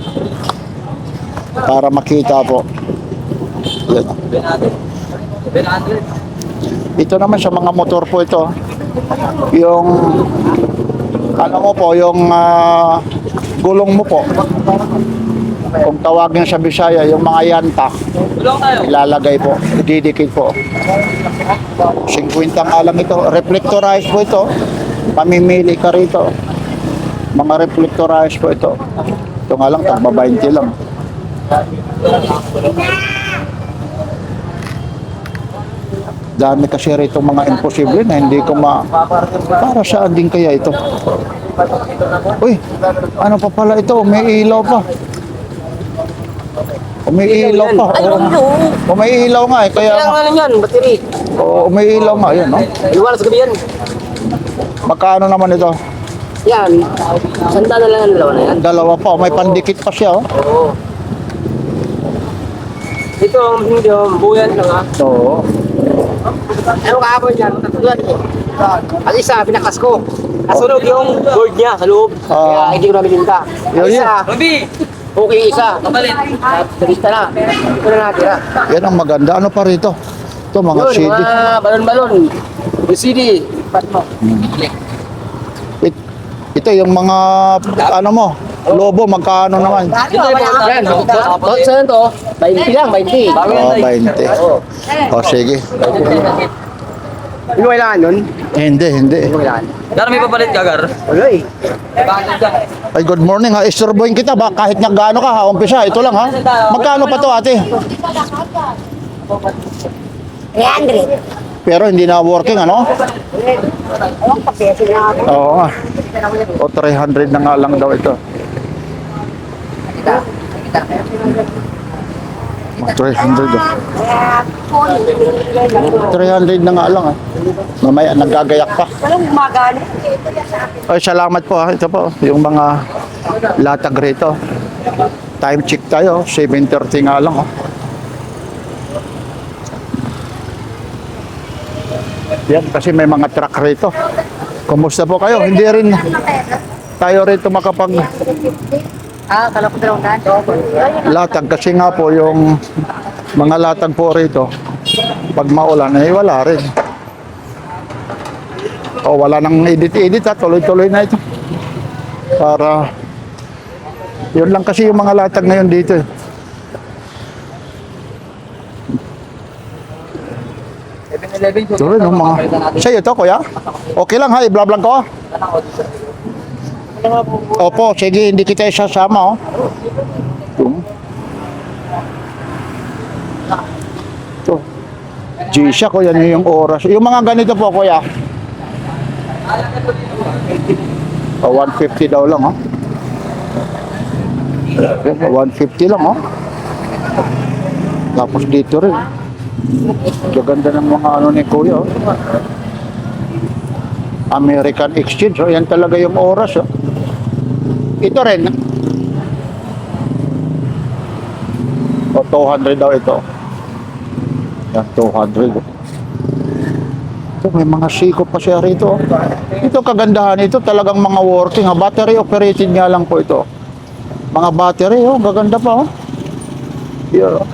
Para makita po. Yan. Ito naman sa mga motor po ito. Yung ano mo po, yung gulong mo po. Kung tawagin sa Bisaya, yung mga yanta. Ilalagay po, didikit po. 50 nga lang ito. Reflectorized po ito. Pamimili ka rito. Mga reflectorized po ito. Ito nga lang, tagba 20 lang. Dami kasi rito mga imposible na hindi ko para saan din kaya ito? Uy, ano pa pala ito? May ilaw pa. Umiilaw pa. Umiilaw nga kaya Kailangan yan, battery. umiilaw nga yun, no? Iwala sa gabi yan. Magkano naman ito? Yan. Sanda na lang ang dalawa na yan. Dalawa pa, may pandikit pa siya, Oo. Ito, hindi buyan lang Oo. Ano kahapon dyan? Tatluan eh. Ang isa, pinakas ko. Nasunog yung board niya sa loob. Kaya hindi ko namin binta. Ang Yun, isa, Okay isa. Kapalit. Turista na. Ito na natira. Yan ang maganda. Ano pa rito? Ito, mga Yun, CD. mga balon-balon. Yung CD. Pat mo. Ito yung mga, ano mo, lobo, magkano naman? Dito yan. Saan to? 20 lang, 20. Oh, 20. Oh, sige. Hindi mo kailangan nun? Hindi, hindi. Gar, may papalit ka, Gar? Wala eh. Ay, good morning ha. Istorbohin kita ba? Kahit naggaano ka ha, umpisa. Ito lang ha. Magkano pa to ate? 300. Pero hindi na working ano? Oo nga. O 300 na nga lang daw ito. 300 300 na nga lang ah. Mamaya nagagayak pa. Walang gumagana. Ay, salamat po ha. Ito po, yung mga latag rito. Time check tayo, 7:30 nga lang oh. Yan, kasi may mga truck rito. Kumusta po kayo? Hindi rin tayo rito makapag Kala ko dalawang latag kasi nga po yung mga latag po rito pag maulan eh wala rin. O wala nang edit-edit ha, tuloy-tuloy na ito. Para yun lang kasi yung mga latag ngayon dito eh. Ito rin yung mga sa'yo to kuya? Okay lang ha, i-vlog ko. Opo, sige, hindi kita isasama oh. Ito. G-Shock ko yan yung oras. Yung mga ganito po kuya. 150 daw lang oh. 150 lang oh. Tapos dito rin. Gaganda ng mga ano ni kuya oh. American Exchange oh. Yan talaga yung oras oh. Ito rin. O 200 daw ito. Yan 200. Ito may mga siko pa siya rito. Ito kagandahan ito talagang mga working. Battery operated nga lang po ito. Mga battery oh, gaganda pa oh. Here oh.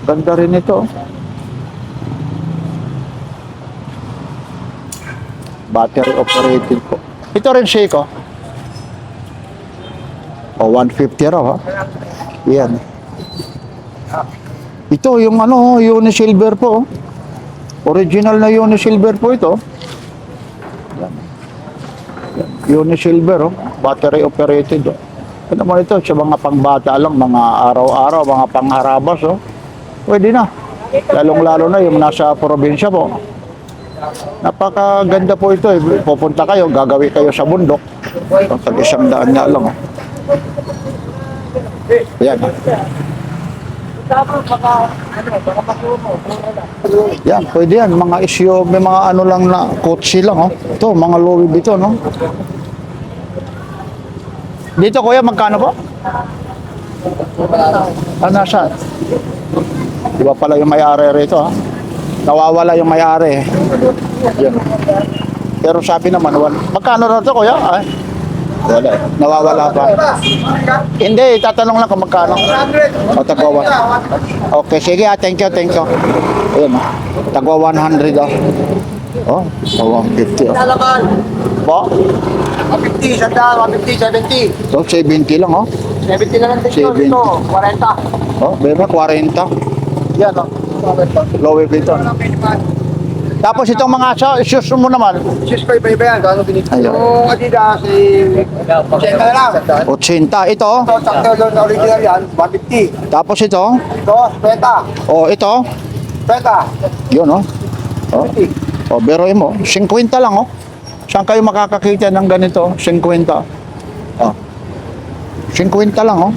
Ganda rin ito. Battery operated po. Ito rin siko. O 150 raw ha. Yan. Ito yung ano, Unisilver po. Original na Unisilver po ito. Yan. Unisilver oh. Battery operated oh. Ano naman ito sa mga pangbata lang, mga araw-araw, mga pangharabas oh. Pwede na. Lalong-lalo na yung nasa probinsya po. Napakaganda po ito eh. Pupunta kayo, gagawin kayo sa bundok. Pag 100 nga lang oh. Yan. Yan, pwede yan. Mga isyo, may mga ano lang na kotse lang, oh. Ito, mga Louis Vuitton, no? Dito, kuya, magkano po? Ah, nasaan? Di ba pala yung may-ari rito, ha? Nawawala yung may-ari, eh. Yan. Pero sabi naman, magkano na ito, kuya? Ay. Wala. Nawawala pa. Hindi, tatanong lang kung magkano. O, tagwa 1. Okay, sige thank you, thank you. Ayun, tagwa 100 daw. Oh, 150. Po? 150, sandal, 150, 70. So, 70 lang, oh. 70 na lang din 70. ito. 40. Oh, bebe, 40. Yan, oh. Louis Vuitton. Tapos itong mga shoes mo naman. Shoes ko iba-iba yan. Kano binito? Ayun. Yung Adidas, check na lang. 80. Ito. Ito, sakto doon na original yan, 150. Tapos ito. Ito, 20. Oh, ito. 20. Yun, oh. Oh, oh beroin mo. 50 lang, oh. Saan kayo makakakita ng ganito? 50. Oh. 50 lang, oh.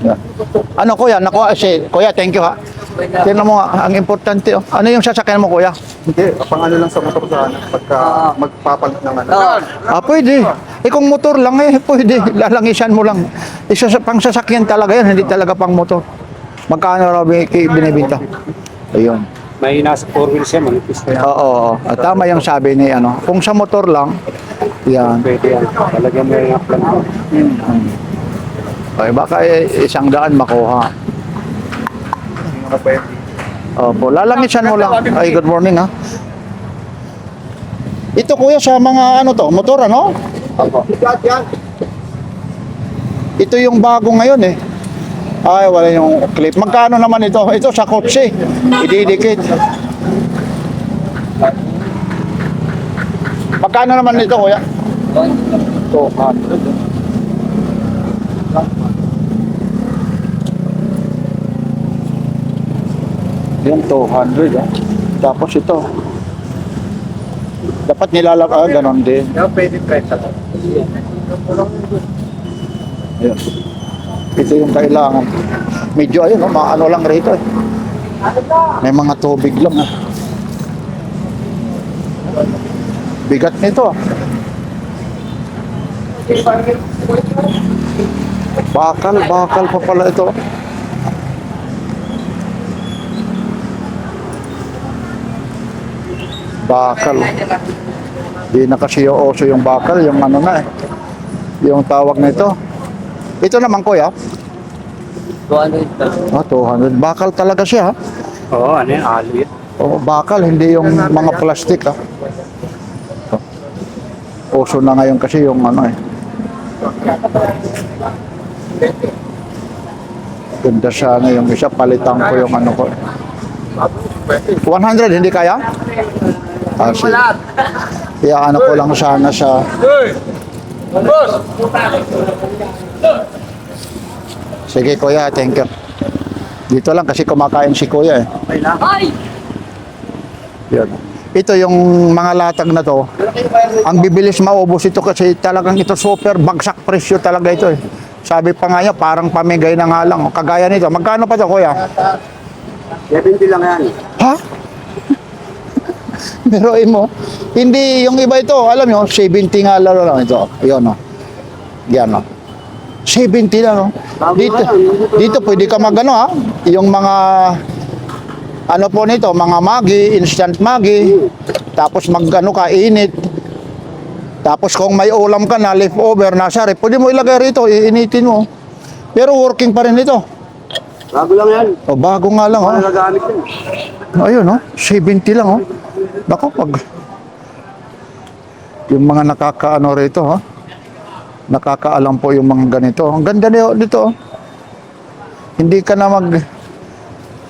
Yan. Ano, kuya? Nakuha, kuya, thank you, ha. Tingnan mo nga, ang importante, oh. Ano yung sasakyan mo, kuya? Hindi, pang ano lang sa motor sa pagka magpapalit ng ano. Ah, pwede. Kung motor lang, pwede. Lalangisan mo lang. Pang sasakyan talaga yan, hindi talaga pang motor. Magkano raw binibinta? Ayun. May nasa 4 wheels yan, manipis na yan. Oo. At tama yung sabi ni ano, kung sa motor lang, Yan. Pwede yan. Talagyan mo yung uplan mo. Ay, baka 100 makuha. Yung mga pwede. Opo, lalangisan mo lang. Ay, good morning ha. Ito kuya sa mga ano to, motor ano? Opo. Ito yung bago ngayon eh. Ay, wala yung clip. Magkano naman ito? Ito sa kotse. Ididikit. Magkano naman ito kuya? 200. Yung 200 ah. Tapos ito. Dapat nilalaka, ganon din. Yung pwede 30 lang. Ayun. Ito yung kailangan. Medyo ayun, no, maano lang rito eh. May mga tubig lang ah. Bigat nito ah. Bakal pa pala ito. Bakal. Di na kasi oso yung bakal, yung ano na eh. Yung tawag nito. Ito naman kuya. 200. Ah, 200. Bakal talaga siya ha. Oo, ano yan? Alo yan. Oh, bakal, hindi yung mga plastic ha. Oso na ngayon kasi yung ano eh. Ganda sana yung isa, palitan ko yung ano ko. 100, hindi kaya? Ah, sige. Kaya ano ko lang sana sa... Sige kuya, thank you. Dito lang kasi kumakain si kuya eh. Yan. Ito yung mga latag na to. Ang bibilis maubos ito kasi talagang ito super bagsak presyo talaga ito eh. Sabi pa nga niya, parang pamigay na nga lang. Kagaya nito. Magkano pa to kuya? 70 lang yan. Ha? Biruin mo. Hindi, yung iba ito, alam nyo, 70 nga lang ito. Yun o. Yan o. 70 lang o. Dito pwede ka magano ha. Yung mga, ano po nito, mga Maggi, instant Maggi. Tapos magano ka, init. Tapos kung may ulam ka na, leftover, nasa rep, pwede mo ilagay rito, iinitin mo. Pero working pa rin ito. Bago lang yan. O, bago nga lang o. Nagagamit yun. Ayun, no? 70 lang, oh. Bako, pag... Yung mga nakakaano rito, ha? Nakakaalam po yung mga ganito. Ang ganda dito, oh. Hindi ka na mag...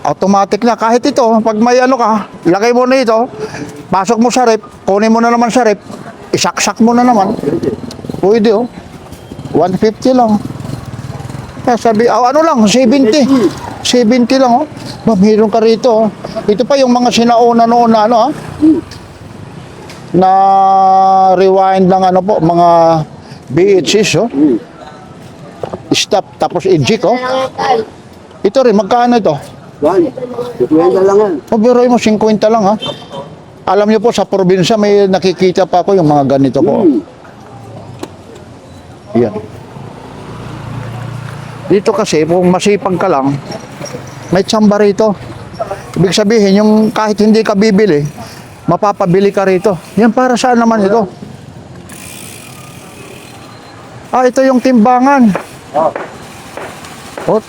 Automatic na. Kahit ito, pag may ano ka, lagay mo na ito, pasok mo sa rep, kunin mo na naman sa rep, isaksak mo na naman. Pwede, oh. 150 lang. Kaya sabi, ano lang, 70. 70 lang, oh. Meron ka rito, oh. Ito pa yung mga sinauna noon na, ano, ha? Na rewind lang, ano po, mga VHS, oh. Stop, tapos eject, oh. Ito rin, magkano ito? 50 lang yan. O, biroy mo, 50 lang, ha? Alam niyo po, sa probinsya, may nakikita pa ako yung mga ganito po. Yan. Dito kasi, kung masipag ka lang, may tsamba rito. Ibig sabihin, yung kahit hindi ka bibili, mapapabili ka rito. Yan para saan naman ito? Ah, ito yung timbangan. Oh,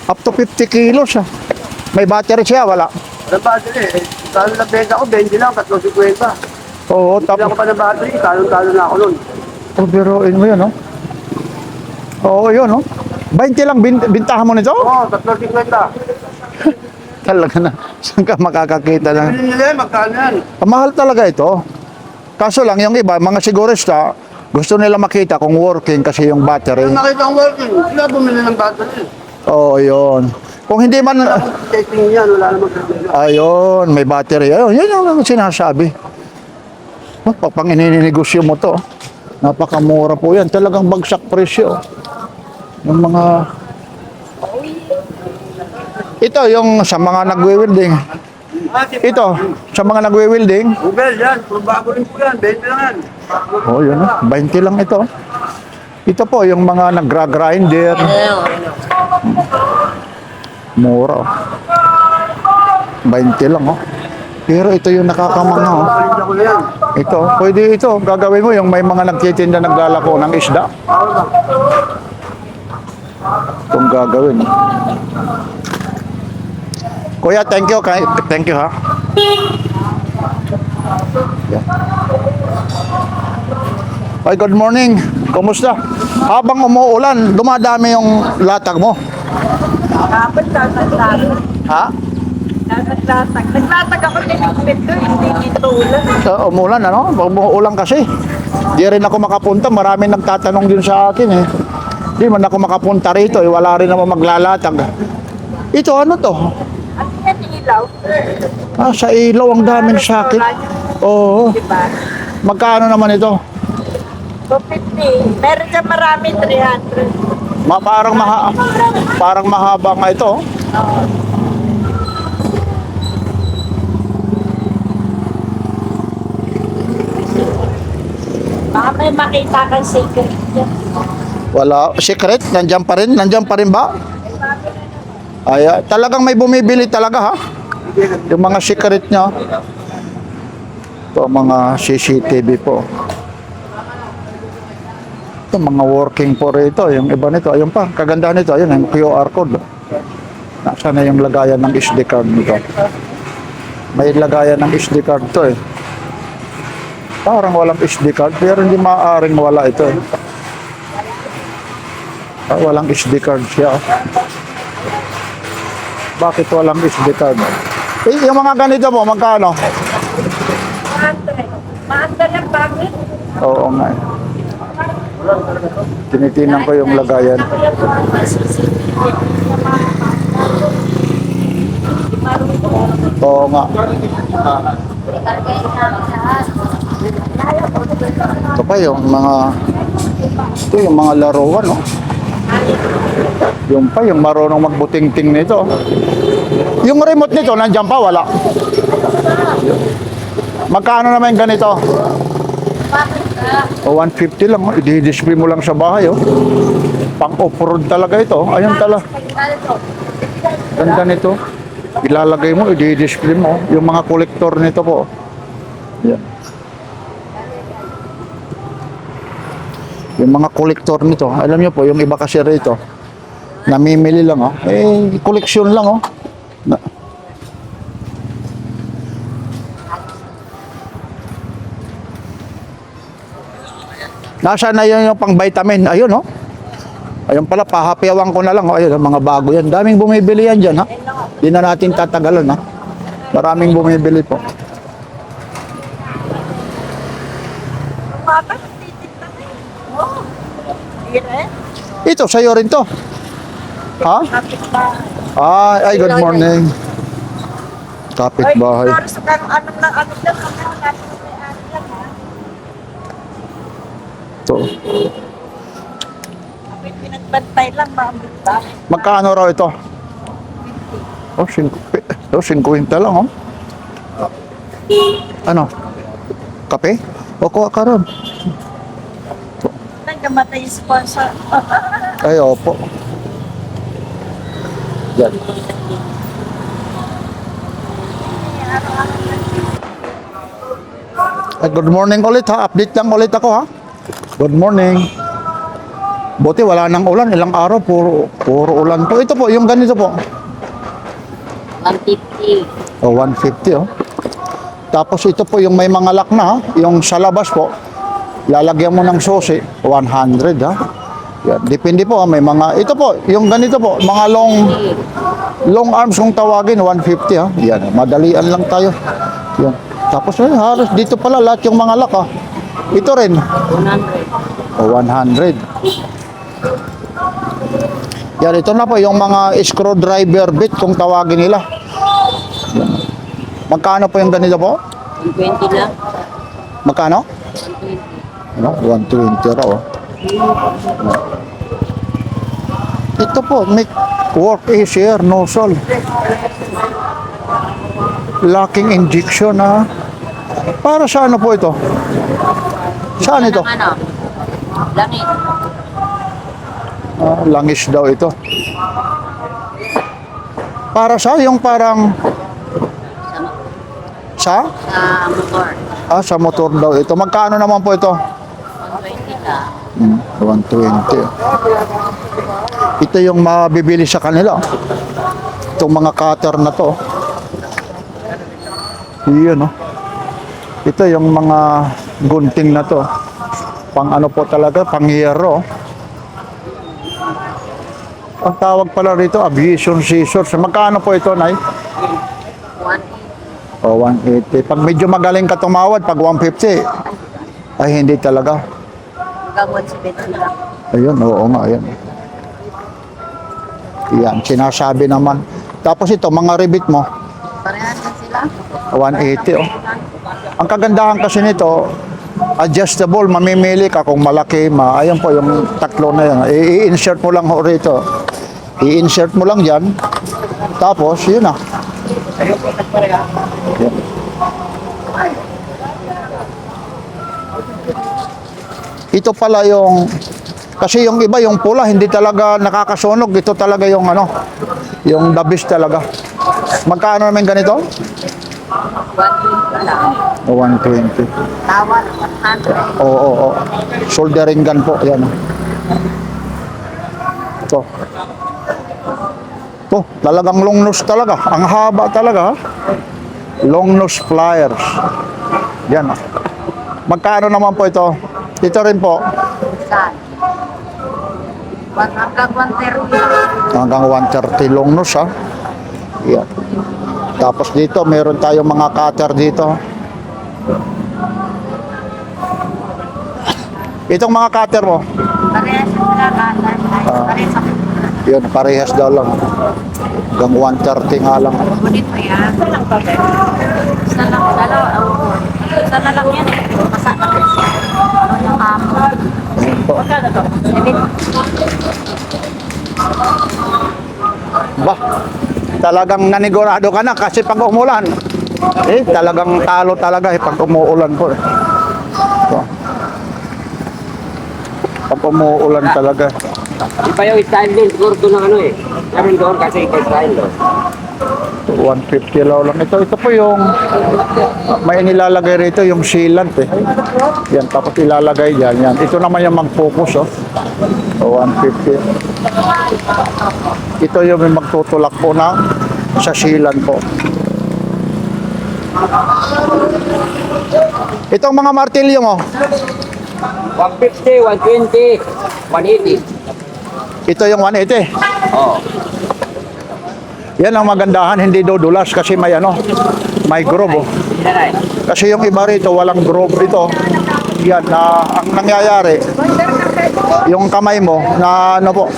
up to 50 kilos ah. May battery siya, wala. Walang battery eh. Talo na benta ko, 20 lang, 350. Oo, Hindi ako pa ng battery, talo na ako nun. Oh, biruin mo yun, oh. Oo, yun, oh. 20 lang bintahan mo nito? Oo, 350. Talaga na. Saan ka makakakita ng... Hindi nila, magkano yan? Mahal talaga ito. Kaso lang, yung iba, mga sigurista, gusto nila makita kung working kasi yung battery. Kung nakita ang working, sila bumili ng battery. Oo, yun. Kung hindi man... Testing yan, wala namang problema. Ayun, may battery. Ayun, yun yung sinasabi. Oh, pang ininegosyo mo to. Napakamura po yan. Talagang bagsak presyo. Yung mga... Ito, yung sa mga nagwe-welding. Ito, sa mga nagwe-welding. Google yan, puro bago rin po yan, 20 lang yan. Oh, yun. 20 lang ito. Ito po, yung mga nagra-grinder. Mura. 20 lang, oh. Pero ito yung nakakamanga. Oh. Ito, pwede ito. Gagawin mo yung may mga nagtitinda naglalako ng isda. Itong gagawin. Kuya, thank you. Thank you, ha. Yeah. Ay, good morning. Kumusta? Habang umuulan, dumadami yung latag mo. Dapat latag. Ha? Dapat latag. Naglatag ako din yung pito, hindi dito ulan. Umulan, ano? Umuulan kasi. Di rin ako makapunta. Maraming nagtatanong din sa akin, eh. Di man ako makapunta rito, eh. Wala rin naman maglalatag. Ito, ano to? Ano yan, ilaw? Sa ilaw ang daming sakit. Oo. Diba? Magkano naman ito? 250. Meron dyan marami, 300. Parang mahaba nga ito. Oh. Baka may makita kang secret dyan. Wala. Secret? Nandiyan pa rin? Nandiyan pa rin ba? Ay, talagang may bumibili talaga, ha? Yung mga secret niya. Ito, mga CCTV po. Ito, mga working po rito. Yung iba nito, ayun pa. Kaganda nito, ayun, yung QR code. Nasaan na yung lagayan ng SD card nito? May lagayan ng SD card to, eh. Parang walang SD card, pero hindi maaaring wala ito, eh. Walang SD card siya. Bakit walang SD card? Eh, yung mga ganito mo, magkano? 100. Maanda lang bakit? Oo nga. eh. Tinitingnan ko yung lagayan. Oo nga. Ito pa yung mga laruan, no? Yung pa, yung marunong magbuting-ting nito. Yung remote nito, nandiyan pa, wala. Magkano naman yung ganito? O, 150 lang. I-display mo lang sa bahay. Oh. Pang off-road talaga ito. Ayun talaga. Ganda nito. Ilalagay mo, i-display mo. Yung mga kolektor nito po. Yan. Yung mga kolektor nito. Alam niyo po, yung iba kasi rito. Namimili lang. Oh. Eh, koleksyon lang. Oh. Nasaan na yun yung pang vitamin? Ayun, oh. Ayun pala, pahapiawan ko na lang. Oh. Ayun, mga bago yan. Daming bumibili yan dyan, ha? Di na natin tatagalan, ha? Maraming bumibili po. Bakit titignan eh? Oh. Dire? Ito, sa'yo rin to. Ha? Kapit-bahay. Ay, good morning. Kapit-bahay. Ay, sa ano lang, ano lang, ano lang, ano lang, ha? Ito. Kapit pinagbantay lang, maambit ba? Magkano raw ito? Oh, 50 lang, oh. Ano? Kape? O, kuha ka ron. Nagkamatay yung sponsor. Ay, opo. Yan. Ay, good morning ulit, ha. Update lang ulit ako, ha. Good morning. Buti wala nang ulan. Ilang araw, puro ulan po. Ito po, yung ganito po. 150. O, 150, oh. Tapos ito po yung may mga lock na, ha? Yung sa labas po, lalagyan mo ng susi, 100, ha? Yan. Depende po, ha? May mga, ito po, yung ganito po, mga long arms kung tawagin, 150, ha? Yan, madalian lang tayo. Yan. Tapos, halos dito pala lahat yung mga lock, ha? Ito rin. 100. O, 100. Yan, ito na po, yung mga screwdriver bit kung tawagin nila. Yan. Magkano po yung ganito po? 120 lang. Magkano? 120. Ano? 120 raw. Oh. Ito po, make work easier, nozzle. Locking injection, ha? Para sa ano po ito? Saan ito? Ano? Langit. Langis daw ito. Para sa yung parang sa? motor. Sa motor daw ito. Magkano naman po ito? 20 ka. 120. Ito yung mabibili sa kanila. Itong mga cutter na to. Yun, no? Ito yung mga gunting na to. Pang ano po talaga, pang hero. Ang tawag pala rito, aviation scissors. Magkano po ito, Nay? 180. Pag medyo magaling ka tumawad, pag 150, ay hindi talaga. Hanggang 170 lang. Ayun, oo nga, ayun. Yan, sinasabi naman. Tapos ito, mga ribbit mo, Parehas na sila. 180, oh. Ang kagandahan kasi nito, adjustable, mamimili ka kung malaki, ayun po, yung tatlo na yan. I-insert mo lang ho rito. I-insert mo lang yan. Tapos, yun na. Yan. Ito pala yung, kasi yung iba, yung pula, hindi talaga nakakasunog. Ito talaga yung ano, yung dabis talaga. Magkano naman ganito? 120 lang. 120. Tawad, 100. Oo. Soldering gun po. Yan. Ito. Ito. Talagang long nose talaga. Ang haba talaga. Long nose pliers. Yan. Magkano naman po ito? Ito rin po. Saan? Hanggang 130 lang. Hanggang 130 long nose, ha. Yan. Tapos dito, meron tayong mga cutter dito. Itong mga cutter mo, Parehas na sila, kasar. Parehas sa yun, parehas daw lang. Hanggang 130 nga lang. Ngunit mo yan. Isa lang, dalawa. Isa na lang yan eh. Masa na kasi. Ano yung amo? Ayun po. Ba, talagang nanigurado ka na kasi pag umulan, talagang talo talaga pag umuulan po. So, pag umuulan talaga. Iba yung style din, siguro doon ng ano eh. Meron doon kasi iba style doon. 150 lang. Ito po yung may nilalagay rito yung sealant eh. Yan, tapos ilalagay dyan. Yan. Ito naman yung mag-focus, oh. 150. Ito yung may magtutulak po na sa sealant po. Itong mga martilyo mo, 150, 120, 180. ito yung 180. Oo. Yan ang magandahan, hindi dudulas kasi may ano, may groove, oh. Inaray. Kasi yung iba rito, walang groove ito. Yan, na ang nangyayari, yung kamay mo, na ano po,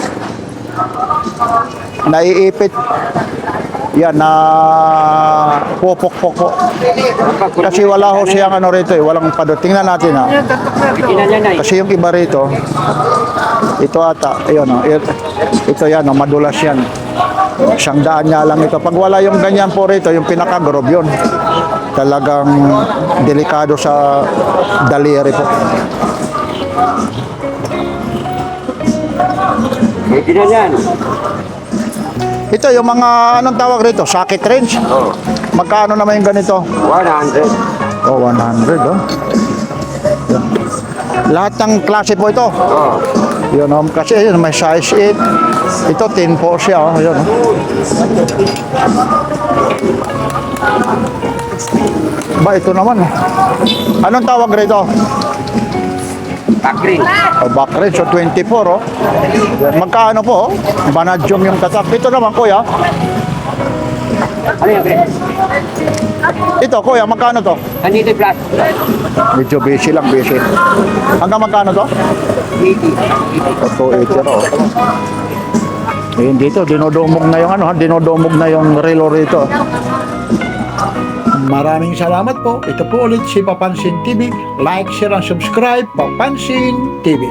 naiipit. Yan, na pupok-pok po. Kasi wala ho siyang ano rito, walang padot. Tingnan natin, ha. Bikinan niya na eh. Kasi yung iba rito, ito ata, ayun, oh, ito yan, oh, madulas yan. 100 niya lang ito. Pag wala yung ganyan po rito, yung pinaka-groove yun. Talagang delikado sa daliri po. Bikinan yan. Ito yung mga, anong tawag rito? Socket wrench? Oo. Magkano naman yung ganito? 100. Oh, 100, oh. Yan. Lahat ng klase po ito. Oo. Yun, oh, kasi yun, may size 8. Ito, 10 po siya, oh. Yun, oh. Ba, ito naman, oh. Anong tawag rito? Backring. O, back wrench, so 24, oh. Yan. Magkano po, oh? Banadyong yung tatak. Ito naman, kuya. Ano yan, Chris? Ito, kuya, magkano to? Andito yung plus. Medyo busy lang, busy. Hanggang magkano to? 80. 280 raw. Ayun dito, dinodumog na yung ano, dinodumog na yung relo rito. Maraming salamat po. Ito po ulit si Papansin TV. Like, share, and subscribe. Papansin TV.